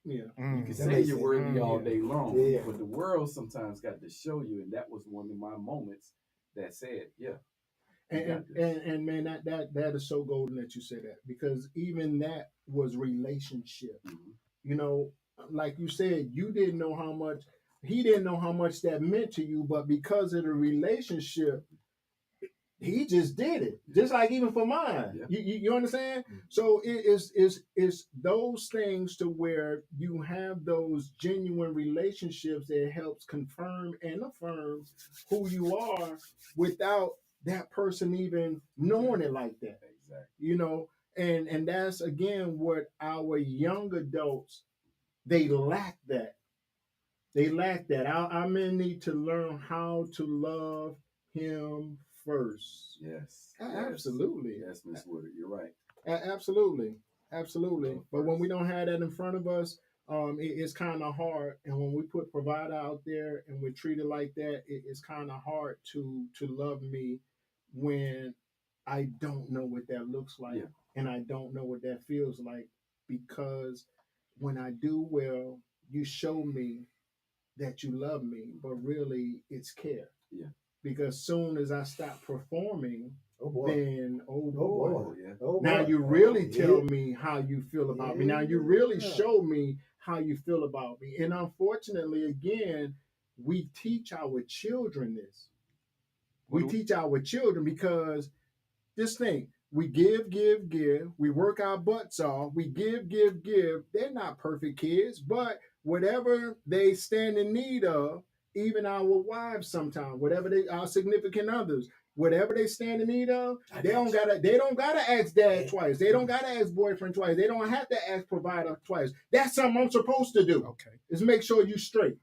D: Yeah.
G: You can say you're worthy all day long, but the world sometimes got to show you, and that was one of my moments that said, yeah.
D: And man, that is so golden that you said that, because even that was relationship. Like you said, you didn't know how much, he didn't know how much that meant to you, but because of the relationship, he just did it. Just like even for mine. Yeah. You understand? So it's those things to where you have those genuine relationships that helps confirm and affirm who you are without that person even knowing it like that.
G: Exactly.
D: And that's again what our young adults, they lack that. They lack that. Our men need to learn how to love him first.
G: Yes.
D: Absolutely.
G: Yes, Miss Woodard, you're right.
D: Absolutely. But when we don't have that in front of us, it's kind of hard. And when we put provider out there and we're treated like that, it's kind of hard to love me when I don't know what that looks like, and I don't know what that feels like, because when I do well, you show me that you love me, but really it's care.
G: Yeah.
D: Because soon as I stop performing, then
G: boy.
D: Now you really tell me how you feel about me. Now you really show me how you feel about me. And unfortunately, again, we teach our children this. We teach our children because this thing, we give. We work our butts off. We give. They're not perfect kids, but whatever they stand in need of, even our wives sometimes, whatever our significant others, whatever they stand in need of, they don't gotta ask dad twice. They don't gotta ask boyfriend twice. They don't have to ask provider twice. That's something I'm supposed to do.
I: Okay.
D: Is make sure you straight.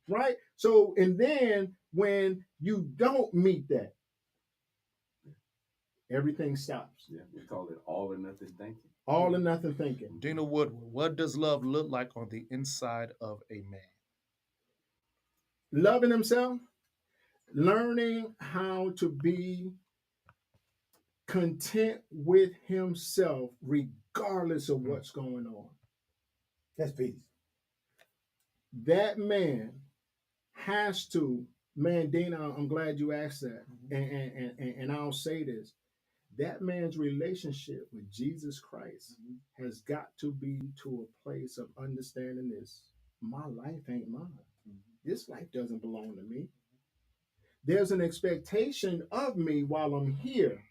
D: Right? So, and then when you don't meet that, everything stops.
G: Yeah, we call it all or nothing thinking.
D: All or nothing thinking.
I: Dina Woodward, what does love look like on the inside of a man?
D: Loving himself, learning how to be content with himself, regardless of what's going on.
H: That's peace.
D: That man has to, man, Dana, I'm glad you asked that. And I'll say this. That man's relationship with Jesus Christ has got to be to a place of understanding this. My life ain't mine. This life doesn't belong to me. There's an expectation of me while I'm here.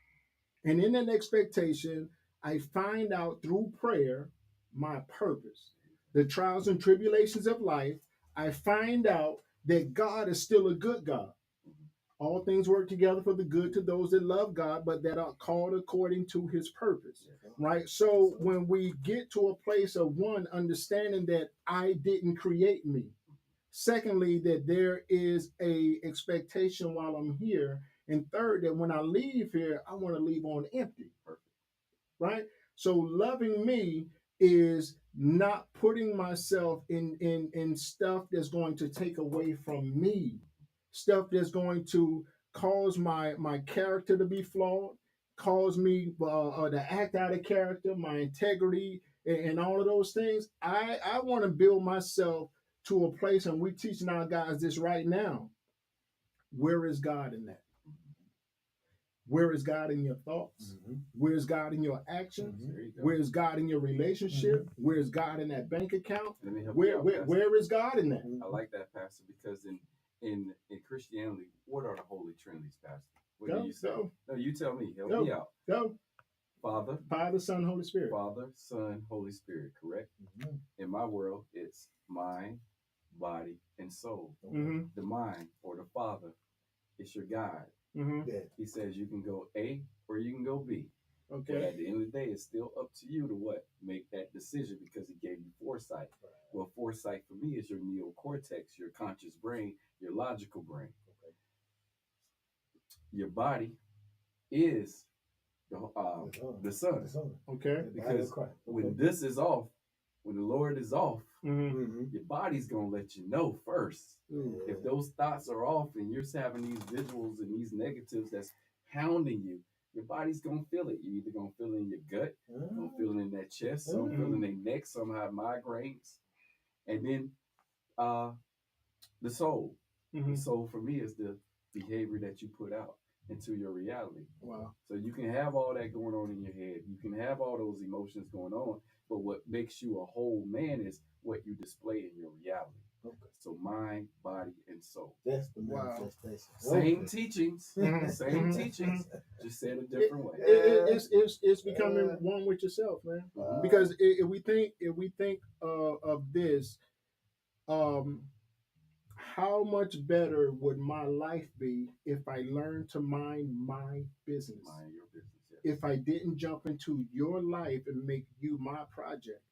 D: And in that expectation, I find out through prayer my purpose. The trials and tribulations of life, I find out that God is still a good God. All things work together for the good to those that love God, but that are called according to his purpose, right? So when we get to a place of one, understanding that I didn't create me. Secondly, that there is a expectation while I'm here. And third, that when I leave here, I want to leave on empty, right? So loving me is not putting myself in stuff that's going to take away from me, stuff that's going to cause my character to be flawed, cause me to act out of character, my integrity, and all of those things. I want to build myself to a place, and we're teaching our guys this right now. Where is God in that? Where is God in your thoughts? Where is God in your actions? Where is God in your relationship? Where is God in that bank account? Where is God in that?
G: I like that, Pastor, because in Christianity, what are the holy trinities, Pastor? What do you say? No, you tell me. Help me out.
D: Go.
G: Father,
D: Son, Holy Spirit.
G: Father, Son, Holy Spirit, correct? In my world, it's mind, body, and soul. The mind, or the Father, is your guide. He says you can go A or you can go B.
D: Okay.
G: But at the end of the day, it's still up to you to what? Make that decision, because he gave you foresight. Well, foresight for me is your neocortex, your conscious brain, your logical brain. Your body is the sun.
D: Okay.
G: Because when this is off, when the Lord is off, your body's going to let you know first. If those thoughts are off and you're having these visuals and these negatives that's hounding you, your body's going to feel it. You're either going to feel it in your gut, going to feel it in that chest, some feel it in their neck, some have migraines. And then the soul. The soul for me is the behavior that you put out into your reality.
D: Wow.
G: So you can have all that going on in your head. You can have all those emotions going on. But what makes you a whole man is what you display in your reality. So mind, body, and soul.
H: That's the manifestation.
G: Same teachings, same teachings, just said a different way.
D: It's becoming one with yourself, man. Because if we think of this, how much better would my life be if I learned to mind my business?
G: Mind your business, yes.
D: If I didn't jump into your life and make you my project.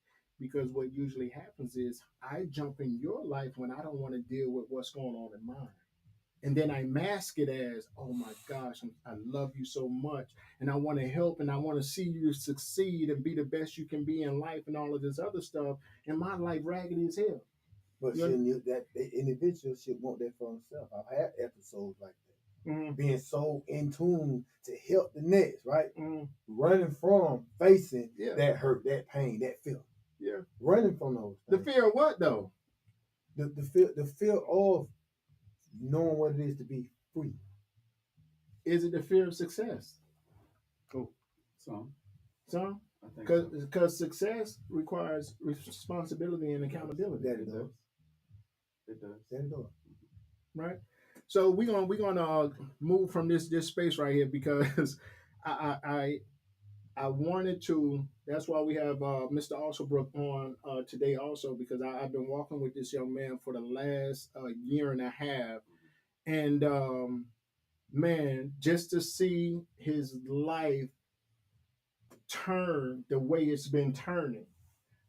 D: Because what usually happens is I jump in your life when I don't want to deal with what's going on in mine. And then I mask it as, oh my gosh, I love you so much. And I want to help and I want to see you succeed and be the best you can be in life and all of this other stuff. And my life raggedy as hell.
H: But that individual should want that for himself. I've had episodes like that. Being so in tune to help the next, right? Running from facing that hurt, that pain, that fear.
D: Yeah.
H: Running from those things.
D: The fear of what though?
H: The fear of knowing what it is to be free.
D: Is it the fear of success?
G: Some.
D: Because success requires responsibility and accountability.
H: That it does.
G: It does.
H: That it does.
D: Right. So we're gonna move from this space right here, because I wanted to. That's why we have Mr. Alsobrook on today also, because I've been walking with this young man for the last year and a half, and man, just to see his life turn the way it's been turning.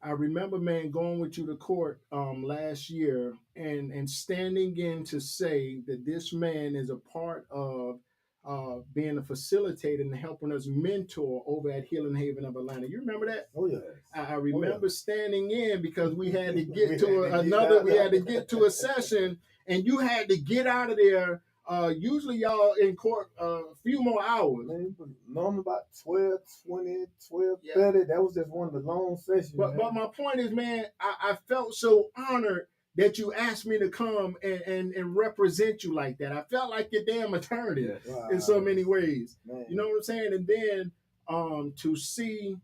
D: I remember, man, going with you to court last year and standing in to say that this man is a part of being a facilitator and helping us mentor over at Healing Haven of Atlanta. You remember that?
H: Oh yeah.
D: I remember standing in because we had to get to we had to get to a session, and you had to get out of there Usually y'all in court a few more hours.
H: Man, normally about 12, 20, 12,
D: Yeah.
H: 30. That was just one of the long sessions.
D: But my point is, man, I felt so honored that you asked me to come and represent you like that. I felt like your damn attorney in so many ways.
H: Man.
D: You know what I'm saying? And then to see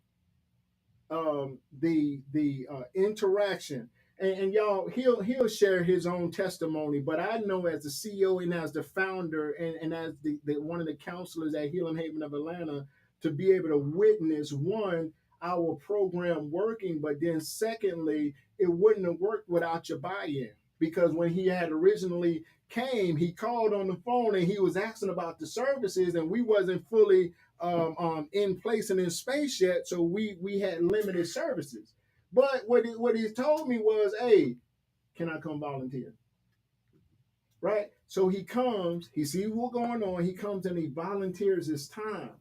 D: the interaction. And y'all, he'll share his own testimony, but I know as the CEO and as the founder and as the one of the counselors at Healing Haven of Atlanta, to be able to witness, one, our program working, but then secondly, it wouldn't have worked without your buy-in. Because when he had originally came, he called on the phone and he was asking about the services, and we wasn't fully in place and in space yet, so we had limited services. But what he told me was, hey, can I come volunteer? Right? So he comes, he sees what's going on, he comes and he volunteers his time,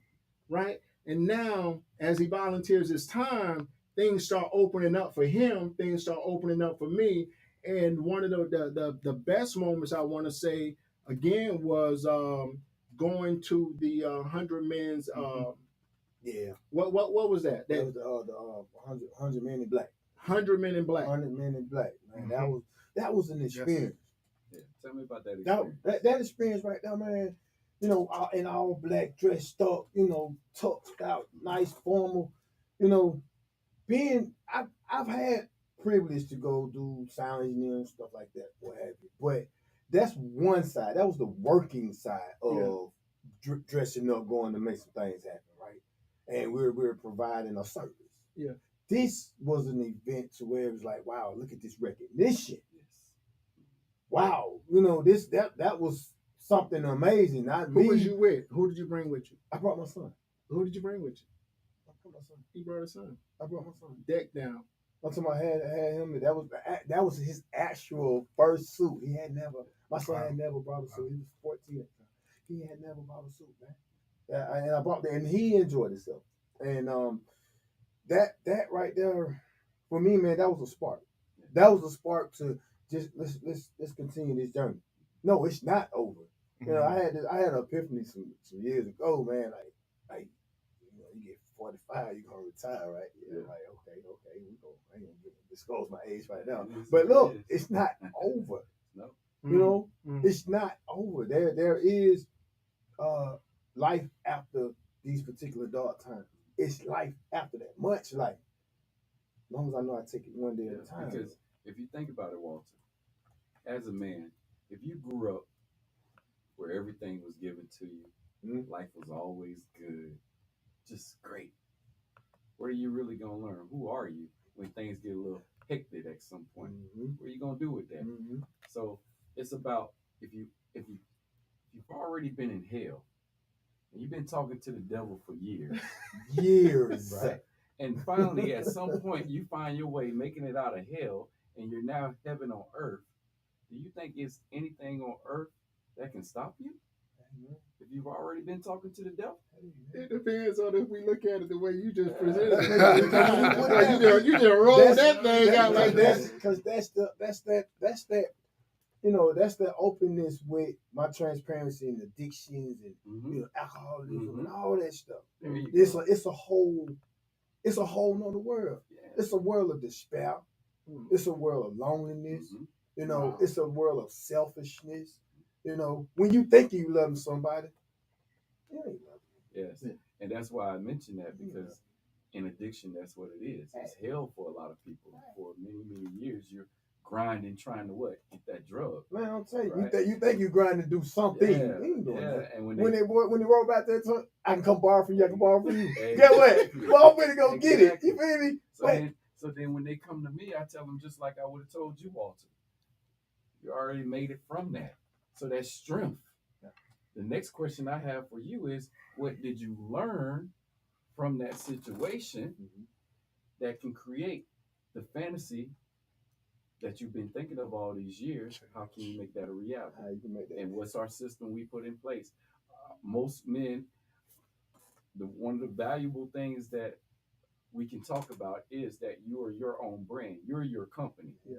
D: right? And now, as he volunteers his time, things start opening up for him, things start opening up for me. And one of the best moments I want to say, again, was going to the 100 men's
H: yeah.
D: What was that?
H: That was the 100 Men in Black.
D: 100 Men in Black.
H: 100 Men in Black, man. That was an experience.
G: Yeah. Tell me about that experience.
H: That experience right there, man. You know, in all black, dressed up, you know, tucked out, nice, formal. You know, I've had privilege to go do sound engineering and stuff like that, what have you. But that's one side. That was the working side of dressing up, going to make some things happen, right? And we're providing a service.
D: Yeah.
H: This was an event to where it was like, wow, look at this recognition. Yes. Wow, you know, that was something amazing.
D: Who was you with? Who did you bring with you?
H: I brought my son.
D: Who did you bring with you?
H: I brought my son.
D: He brought his son.
H: I brought my son.
D: Deck down.
H: I'm talking about had him. That was his actual first suit. My son had never brought a suit. He was 14 at the time. He had never brought a suit, man. And I brought that, and he enjoyed himself. And that right there, for me, man, that was a spark. That was a spark to just let's continue this journey. No, it's not over. You know, I had an epiphany some years ago, man. Like you know, you get 45, you're gonna retire, right? Yeah. Like okay, we go. I ain't gonna disclose my age right now. But look, it's not over.
G: No.
H: You know, it's not over. There is life after these particular dark times. It's life after that, much life. As long as I know I take it one day at a time.
G: Because if you think about it, Walter, as a man, if you grew up where everything was given to you, life was always good, just great, what are you really gonna learn? Who are you when things get a little hectic at some point? What are you gonna do with that? So it's about if you've already been in hell and you've been talking to the devil for years,
H: right?
G: And finally, at some point, you find your way making it out of hell, and you're now heaven on earth. Do you think it's anything on earth that can stop you? If you've already been talking to the devil?
D: It depends on if we look at it the way you just presented it. You just roll that thing out like that.
H: Because that's that. You know, that's the openness with my transparency and addictions and you know, alcoholism and all that stuff. It's a whole nother world. Yeah. It's a world of despair. It's a world of loneliness. You know, it's a world of selfishness. You know, when you think you love somebody, you ain't love them.
G: Yes. Yeah. And that's why I mentioned that, because in addiction, that's what it is. It's hell for a lot of people. For many, many years, you're grinding, trying to get that drug.
H: Man, I'm telling you, right? you think you're grinding to do something. You ain't doing that. And when they roll back there, I can come borrow from you. I can borrow from you.
G: Exactly.
H: Get what? Well, I'm ready to go get it. You feel me?
G: So then when they come to me, I tell them just like I would have told you, Walter. You already made it from that. So that's strength. The next question I have for you is, what did you learn from that situation that can create the fantasy that you've been thinking of all these years? How can you make that a reality?
H: How you can make that?
G: And what's our system we put in place? Most men, one of the valuable things that we can talk about is that you are your own brand. You're your company.
D: Yeah.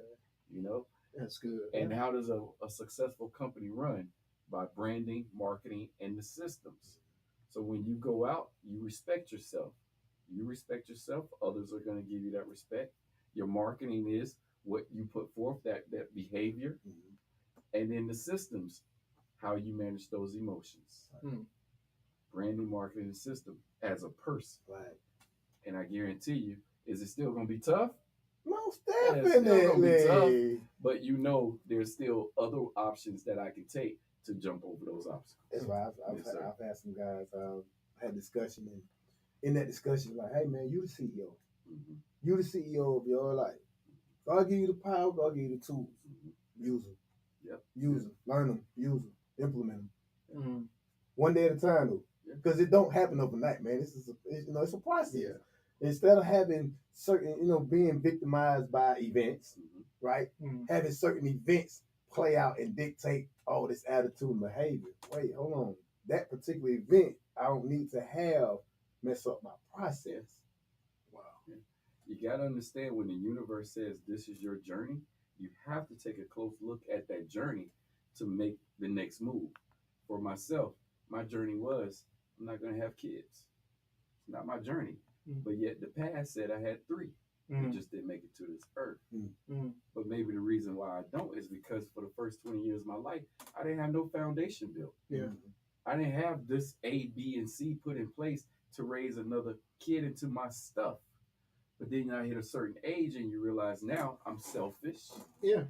G: You know?
D: That's good.
G: And how does a successful company run? by branding, marketing, and the systems. So when you go out, you respect yourself. You respect yourself, others are going to give you that respect. Your marketing is what you put forth, that behavior, and then the systems, how you manage those emotions. Branding, marketing, and system as a person.
H: Right.
G: And I guarantee you, is it still going to be tough?
H: Most
G: Yeah, it's still gonna be tough,
H: definitely.
G: but you know there's still other options that I can take to jump over those obstacles.
H: That's why
G: Yes, sir.
H: I've had some guys had discussion, and in that discussion, like, hey man, you the CEO. You the CEO of your life. God give you the power, God give you the tools. Use them.
G: Yep.
H: Use them. Learn them. Use them. Implement them. 1 day at a time, though,
G: Yeah.
H: because it don't happen overnight, man. It's a process.
G: Yeah.
H: Instead of having certain, being victimized by events, right? Having certain events play out and dictate all this attitude and behavior. Wait, hold on. That particular event, I don't need to have mess up my process. Wow.
G: Yeah. You got to understand, when the universe says this is your journey, you have to take a close look at that journey to make the next move. For myself, my journey was, I'm not going to have kids. It's not my journey. But yet the past said I had 3. We just didn't make it to this earth. But maybe the reason why I don't is because for the first 20 years of my life, I didn't have no foundation built.
H: Yeah.
G: I didn't have this A, B, and C put in place to raise another kid into my stuff. But then I hit a certain age and you realize now I'm selfish.
H: Yeah.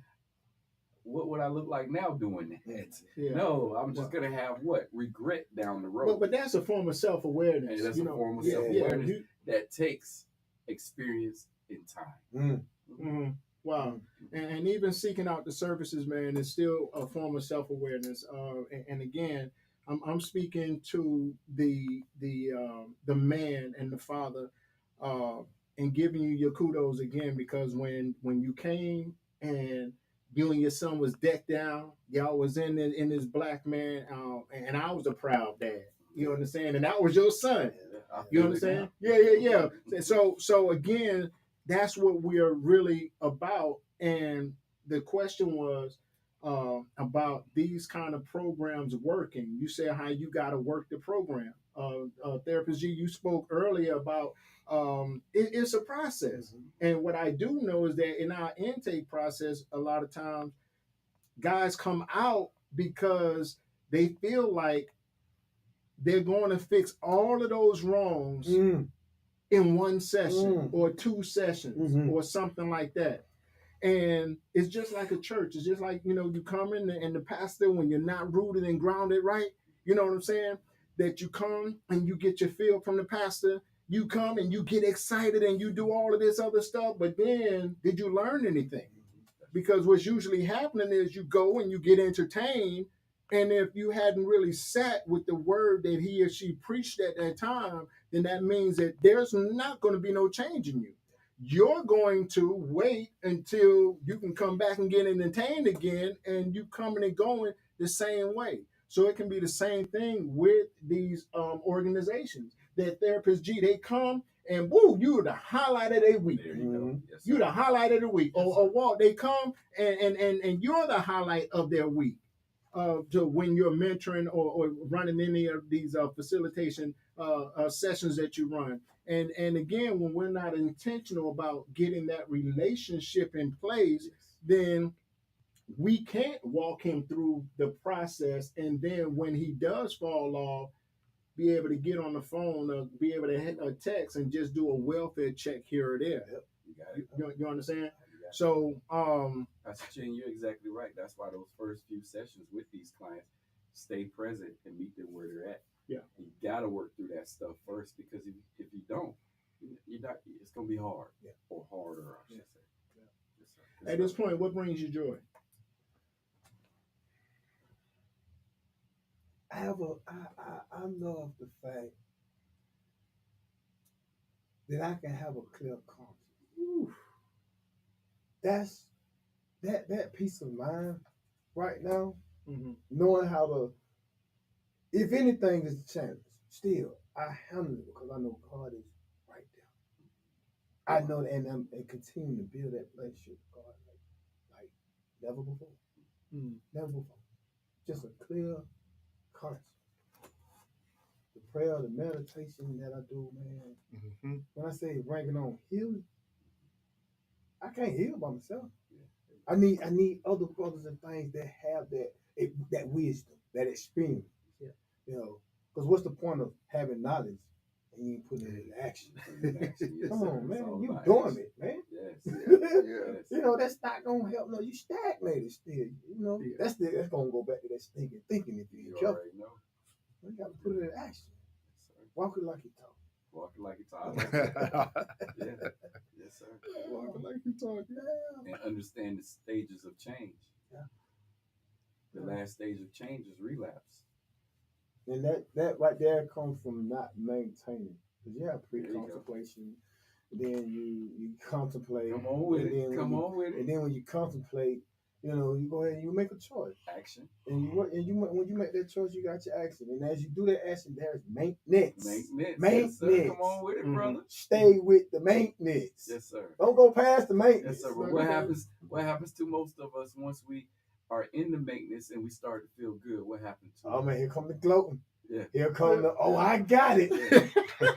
G: What would I look like now doing that?
H: Yeah.
G: No, I'm just going to have what? Regret down the road.
H: But that's a form of self-awareness.
G: And that's a form of self-awareness that takes experience in time.
H: Wow. And even seeking out the services, man, is still a form of self-awareness. And again, I'm speaking to the man and the father, and giving you your kudos again, because when you came and you and your son was decked down, y'all was in this black man, and I was a proud dad. You understand? And that was your son. You understand? Yeah. So again, that's what we are really about. And the question was about these kind of programs working. You said how you got to work the program. Therapist G, you spoke earlier about it's a process. And what I do know is that in our intake process, a lot of times guys come out because they feel like they're going to fix all of those wrongs in one session or 2 sessions or something like that. And it's just like a church. It's just like, you come in and the pastor, when you're not rooted and grounded right, you know what I'm saying? That you come and you get your feel from the pastor. You come and you get excited and you do all of this other stuff. But then, did you learn anything? Because what's usually happening is you go and you get entertained. And if you hadn't really sat with the word that he or she preached at that time, then that means that there's not going to be no change in you. You're going to wait until you can come back and get entertained again, and you coming and going the same way. So it can be the same thing with these organizations. That Therapist G, they come and woo, you're the highlight of their week.
G: There you go. Yes,
H: You're the highlight of the week. Or Walt, they come and you're the highlight of their week. To when you're mentoring or running any of these facilitation sessions that you run. And again, when we're not intentional about getting that relationship in place, then we can't walk him through the process. And then when he does fall off, be able to get on the phone, be able to text and just do a welfare check here or there.
G: You got it.
H: You understand? So,
G: Pastor Chinn, you're exactly right. That's why those first few sessions with these clients, stay present and meet them where they're at.
H: Yeah,
G: you got to work through that stuff first, because if you don't, you're not. It's gonna be hard, or harder, I should say.
H: Yeah.
G: Yes, sir.
H: At this point, what brings you joy?
J: I love the fact that I can have a clear conscience.
H: Ooh.
J: That's that peace of mind right now,
H: Mm-hmm.
J: knowing how to, if anything is a challenge, still I handle it because I know God is right there. I know that, and I'm continuing to build that relationship with God like never before. Never before. just a clear conscience. The prayer, the meditation that I do, man.
I: Mm-hmm.
J: When I say ranking on healing, I can't heal by myself. I need other brothers and things that have that wisdom, that experience.
H: Yeah.
J: You know, because what's the point of having knowledge and you ain't putting it into action?
G: Yes,
J: Come
G: sir.
J: on,
G: It's
J: man,
G: all
J: you
G: about
J: doing
G: action.
J: it, man.
G: Yes.
J: You know, that's not gonna help. No, you stagnated still. You know,
H: Yeah.
J: that's gonna go back to that stinking thinking if you
G: You
J: ain't careful.
G: already know.
J: You gotta put it in action.
G: Yes, sir.
J: Walk it like you talk.
G: Walking like it's all. Yeah. Yes, sir.
J: Walk it like you talk. Yeah.
G: And understand the stages of change.
J: Yeah.
G: The last stage of change is relapse.
J: And that right there comes from not maintaining. Because you have
G: There you go.
J: pre-contemplation, then you contemplate.
G: Come on with
J: and
G: it.
J: then
G: Come on with
J: And
G: it.
J: then when you contemplate, you know, you go ahead and you make a choice.
G: Action.
J: And when you make that choice, you got your action. And as you do that action, there's maintenance.
G: Maintenance. Yes, sir. Come on with it, brother.
J: Stay with the maintenance.
G: Yes, sir.
J: Don't go past the maintenance.
G: Yes, sir. But what happens to most of us once we are in the maintenance and we start to feel good? What happens to
J: Oh man, here come the gloating.
G: Yeah.
J: Here come the I got it.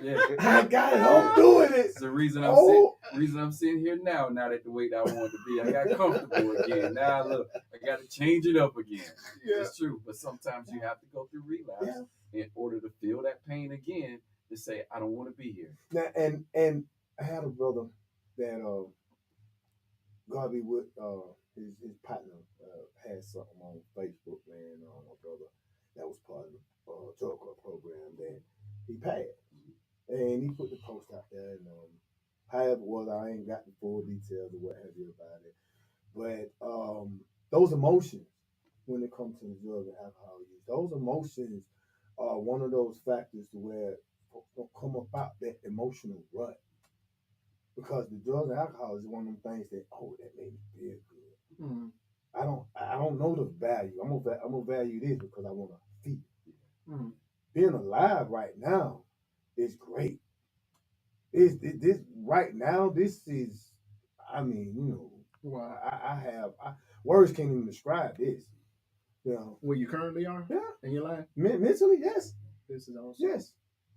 G: Yeah.
J: I got it. I'm doing it.
G: It's the reason
J: Oh.
G: I'm sitting here now that the weight I wanted to be. I got comfortable again. Now look, I got to change it up again.
J: Yeah.
G: It's true. But sometimes you have to go through relapse in order to feel that pain again to say, I don't want to be here.
J: Now, and I had a brother that God be with his partner had something on Facebook, man. My brother that was part of the drug court program that he passed, and he put the post out there. And however it was, I ain't got the full details or what have you about it, but those emotions when it comes to the drug and alcohol use, those emotions are one of those factors to where folks don't come about that emotional rut. Because the drugs and alcohol is one of them things that made me feel good.
H: Mm-hmm.
J: I don't know the value. I'm gonna value this because I want to feel.
H: Mm-hmm.
J: Being alive right now is great. This right now. This is. I mean, you know.
H: Wow.
J: Words can't even describe this. You know.
H: Where you currently are?
J: Yeah.
H: In your life?
J: Mentally, yes.
H: This is awesome.
J: Yes.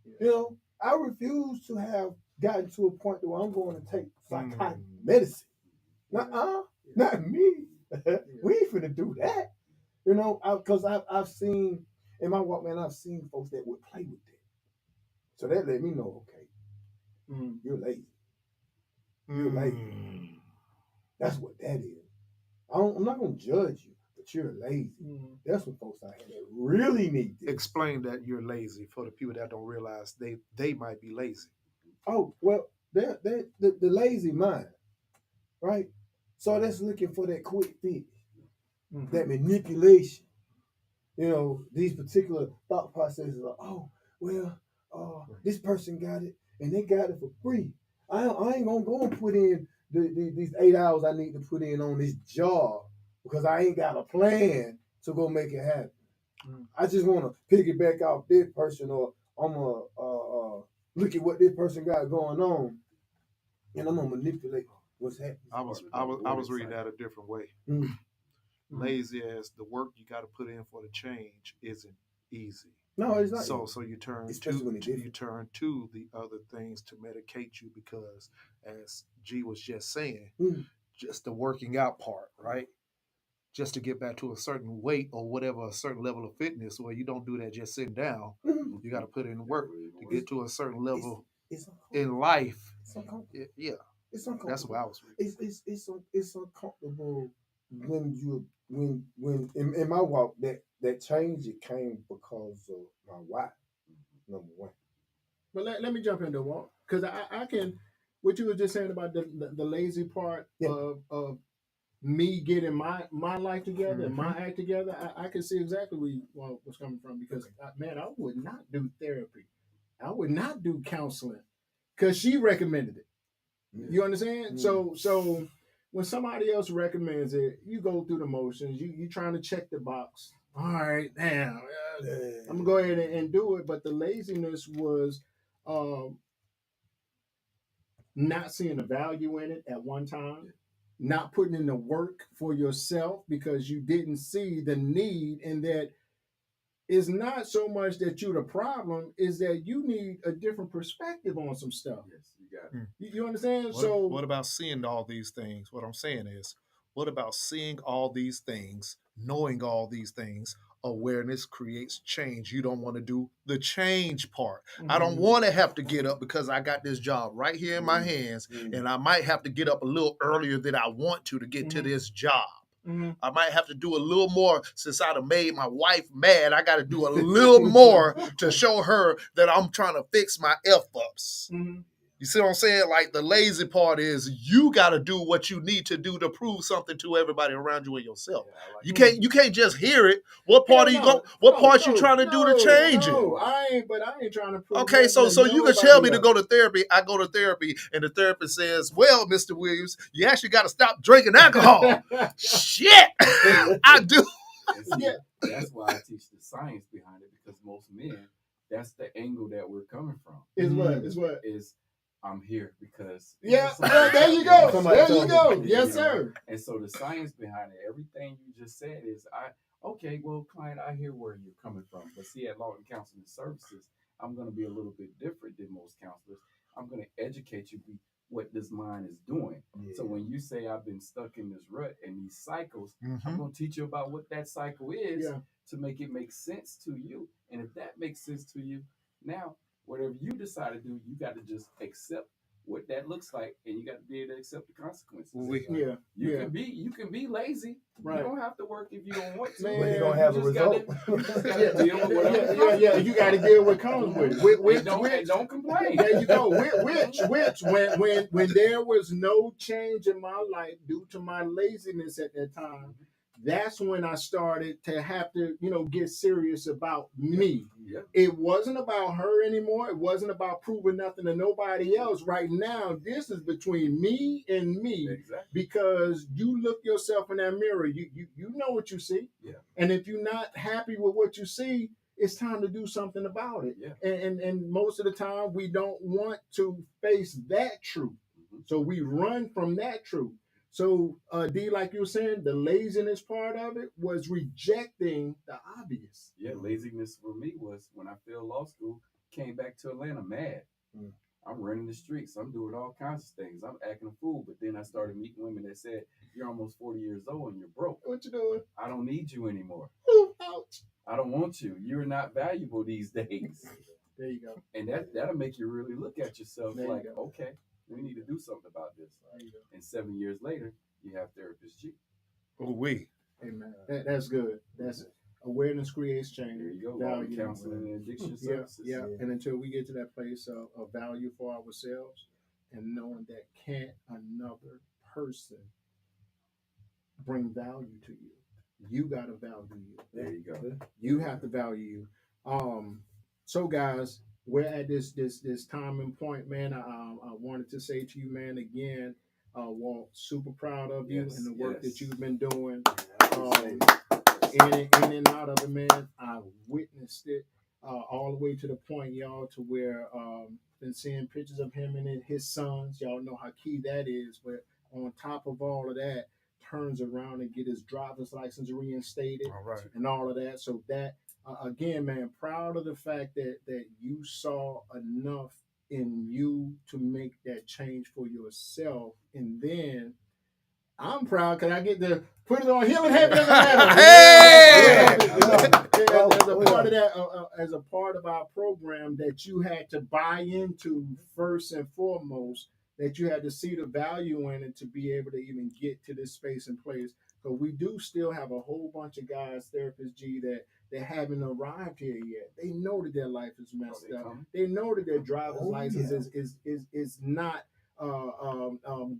H: Yeah.
J: You know, I refuse to have gotten to a point where I'm going to take psychotic medicine. Not me. We ain't finna do that. You know, because I've seen in my walk, man, I've seen folks that would play with that. So that let me know, okay, you're lazy. You're lazy. That's what that is. I'm not gonna judge you, but you're lazy. That's what folks out here that really need this.
I: Explain that you're lazy for the people that don't realize they might be lazy.
J: Oh, well, they're the lazy mind, right? So that's looking for that quick fix, that manipulation. You know, these particular thought processes are, this person got it, and they got it for free. I ain't gonna go and put in these 8 hours I need to put in on this job because I ain't got a plan to go make it happen. I just want to piggyback off this person, or I'm gonna look at what this person got going on, and I'm gonna manipulate what's happening.
I: I was reading that a different way. Lazy as the work you got to put in for the change isn't easy.
J: No, it's not.
I: So you turn to the other things to medicate you because, as G was just saying, just the working out part, right? Just to get back to a certain weight or whatever, a certain level of fitness, where you don't do that just sitting down. You got to put in work to get to a certain level in life.
J: It's uncomfortable.
I: Yeah,
J: it's uncomfortable.
I: That's what I was reading.
J: It's uncomfortable when in my walk that change it came because of my wife, number one.
H: But let me jump into walk because I can what you were just saying about the lazy part of me getting my life together and my act together. I can see exactly where you was coming from because man, I would not do therapy. I would not do counseling because she recommended it. You understand? So when somebody else recommends it, you go through the motions. You trying to check the box. All right, damn. I'm gonna go ahead and do it. But the laziness was not seeing the value in it at one time,
D: not putting in the work for yourself because you didn't see the need, and that it's not so much that you're the problem, is that you need a different perspective on some stuff.
G: Yes, you got it.
D: You understand?
I: What about seeing all these things? What I'm saying is, what about seeing all these things, knowing all these things? Awareness creates change. You don't want to do the change part. I don't want to have to get up because I got this job right here in my hands, and I might have to get up a little earlier than I want to get to this job. I might have to do a little more since I'd have made my wife mad. I got to do a little more to show her that I'm trying to fix my F-ups. You see what I'm saying? Like, the lazy part is you got to do what you need to do to prove something to everybody around you and yourself. You can't just hear it. What part you trying to do to change it?
D: I ain't trying to prove.
I: Okay, so you can tell me to go to therapy. I go to therapy, and the therapist says, "Well, Mr. Williams, you actually got to stop drinking alcohol." Shit, I do.
G: That's why I teach the science behind it, because most men, that's the angle that we're coming from. Is I'm here because
D: there you go. There you go. Yes, sir.
G: And so the science behind it, everything you just said is client, I hear where you're coming from. But see, at Lawton Counseling Services, I'm going to be a little bit different than most counselors. I'm going to educate you what this mind is doing. So when you say I've been stuck in this rut and these cycles, I'm going to teach you about what that cycle is to make it make sense to you. And if that makes sense to you, now whatever you decide to do, you got to just accept what that looks like, and you got to be able to accept the consequences. You can be lazy. Right. You don't have to work if you don't want to.
H: Man, but you don't have a result.
G: You just got to deal with whatever.
D: You got to deal with what comes with it.
G: Don't complain.
D: There you go. When there was no change in my life due to my laziness at that time, that's when I started to have to, get serious about me. Yeah. It wasn't about her anymore. It wasn't about proving nothing to nobody else. Right now, this is between me and me. Exactly. Because you look yourself in that mirror, you know what you see. Yeah. And if you're not happy with what you see, it's time to do something about it. Yeah. And most of the time, we don't want to face that truth. So we run from that truth. So, D, like you were saying, the laziness part of it was rejecting the obvious.
G: Yeah, laziness for me was when I failed law school, came back to Atlanta mad. I'm running the streets. I'm doing all kinds of things. I'm acting a fool. But then I started meeting women that said, you're almost 40 years old and you're broke.
D: What you doing?
G: I don't need you anymore.
D: Ouch.
G: I don't want you. You're not valuable these days.
D: There you go.
G: And that'll make you really look at yourself okay, we need to do something about this. And 7 years later, you have Therapist G.
D: Amen. That's good. That's it. Awareness creates change.
G: There you go. Value counseling and addiction services.
D: Yeah. And until we get to that place of value for ourselves and knowing that can't another person bring value to you, you got to value you.
G: There you go.
D: You have to value you. So guys, we're at this time and point, man. I wanted to say to you, man, again, Walt, super proud of you and the work that you've been doing. In and out of it, man. I witnessed it all the way to the point, y'all, to where been seeing pictures of him and his sons. Y'all know how key that is. But on top of all of that, turns around and get his driver's license reinstated and all of that. So that, again, man, proud of the fact that you saw enough in you to make that change for yourself. And then I'm proud because I get to put it on Healing Haven of Atlanta. As a part of that, as a part of our program that you had to buy into first and foremost, that you had to see the value in it to be able to even get to this space and place. So we do still have a whole bunch of guys, Therapist G, that they haven't arrived here yet. They know that their life is messed up. They know that their driver's license is not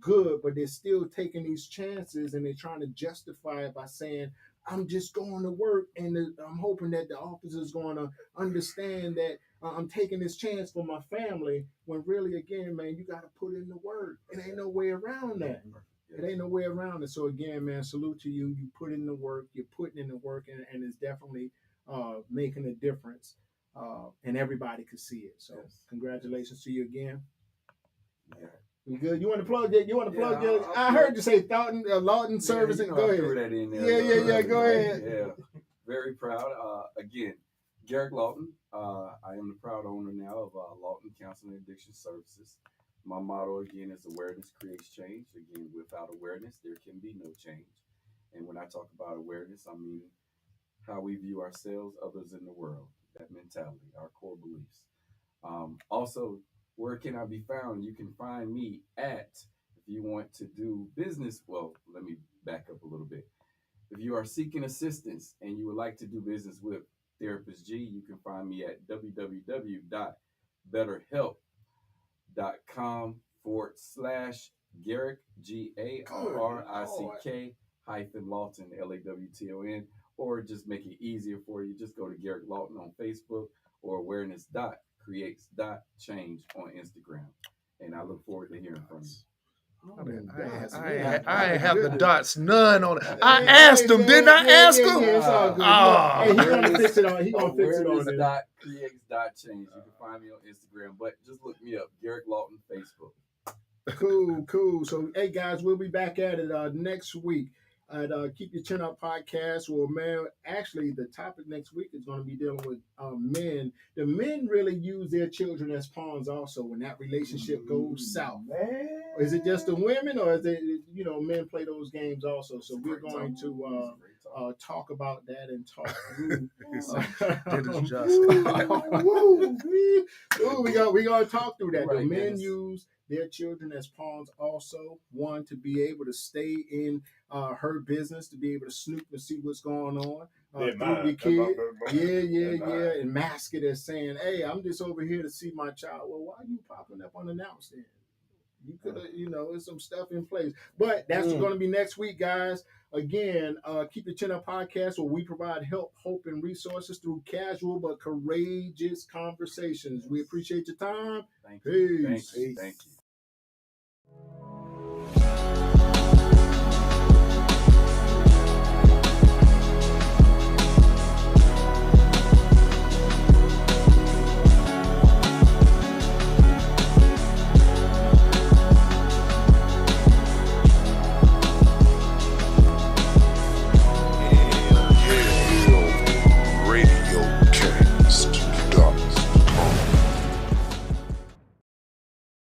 D: good, but they're still taking these chances and they're trying to justify it by saying, I'm just going to work and I'm hoping that the officer is going to understand that I'm taking this chance for my family, when really, again, man, you got to put in the work. It ain't no way around that. It ain't no way around it. So again, man, salute to you. You put in the work, you're putting in the work, and it's definitely making a difference. And everybody can see it. So congratulations to you again. We good? You want to plug it? You want to plug your?
G: I'll
D: I heard you say Lawton Service. Go
G: I
D: ahead.
G: threw that in there.
D: Yeah. Go ahead.
G: Yeah, very proud. Again, Garrick Lawton. I am the proud owner now of Lawton Counseling and Addiction Services. My motto again is awareness creates change. Again, without awareness, there can be no change. And when I talk about awareness, I mean how we view ourselves, others in the world, that mentality, our core beliefs. Also, where can I be found? You can find me at, if you want to do business, well, let me back up a little bit. If you are seeking assistance and you would like to do business with Therapist G, you can find me at www.betterhelp.com/Garrick, GARRICK -Lawton, LAWTON, or just make it easier for you. Just go to Garrick Lawton on Facebook or awareness.creates.change on Instagram. And I look forward to hearing from you.
I: I ain't have the dots, none on it. I asked him, didn't I ask him?
D: Yeah, it's all good. Hey, he gonna fix it on. He gonna fix it on there.
G: Awareness.creates.change. You can find me on Instagram, but just look me up, Garrick Lawton, Facebook.
D: Cool. So, hey guys, we'll be back at it next week at Keep Your Chin Up podcast. Well, man, actually, the topic next week is going to be dealing with men. The men really use their children as pawns also when that relationship goes south.
J: Man.
D: Is it just the women, or is it, men play those games also? So we're going to talk about that and talk through. We're going to talk through that.
G: Right,
D: the men
G: yes.
D: use their children as pawns also. One, to be able to stay in her business, to be able to snoop and see what's going on through your kid. Yeah, and mask it as saying, hey, I'm just over here to see my child. Well, why are you popping up unannounced then? You could have, there's some stuff in place. But that's going to be next week, guys. Again, Keep Your Chin Up podcast, where we provide help, hope, and resources through casual but courageous conversations. We appreciate your time.
G: Thank you.
D: Peace.
G: Thank you.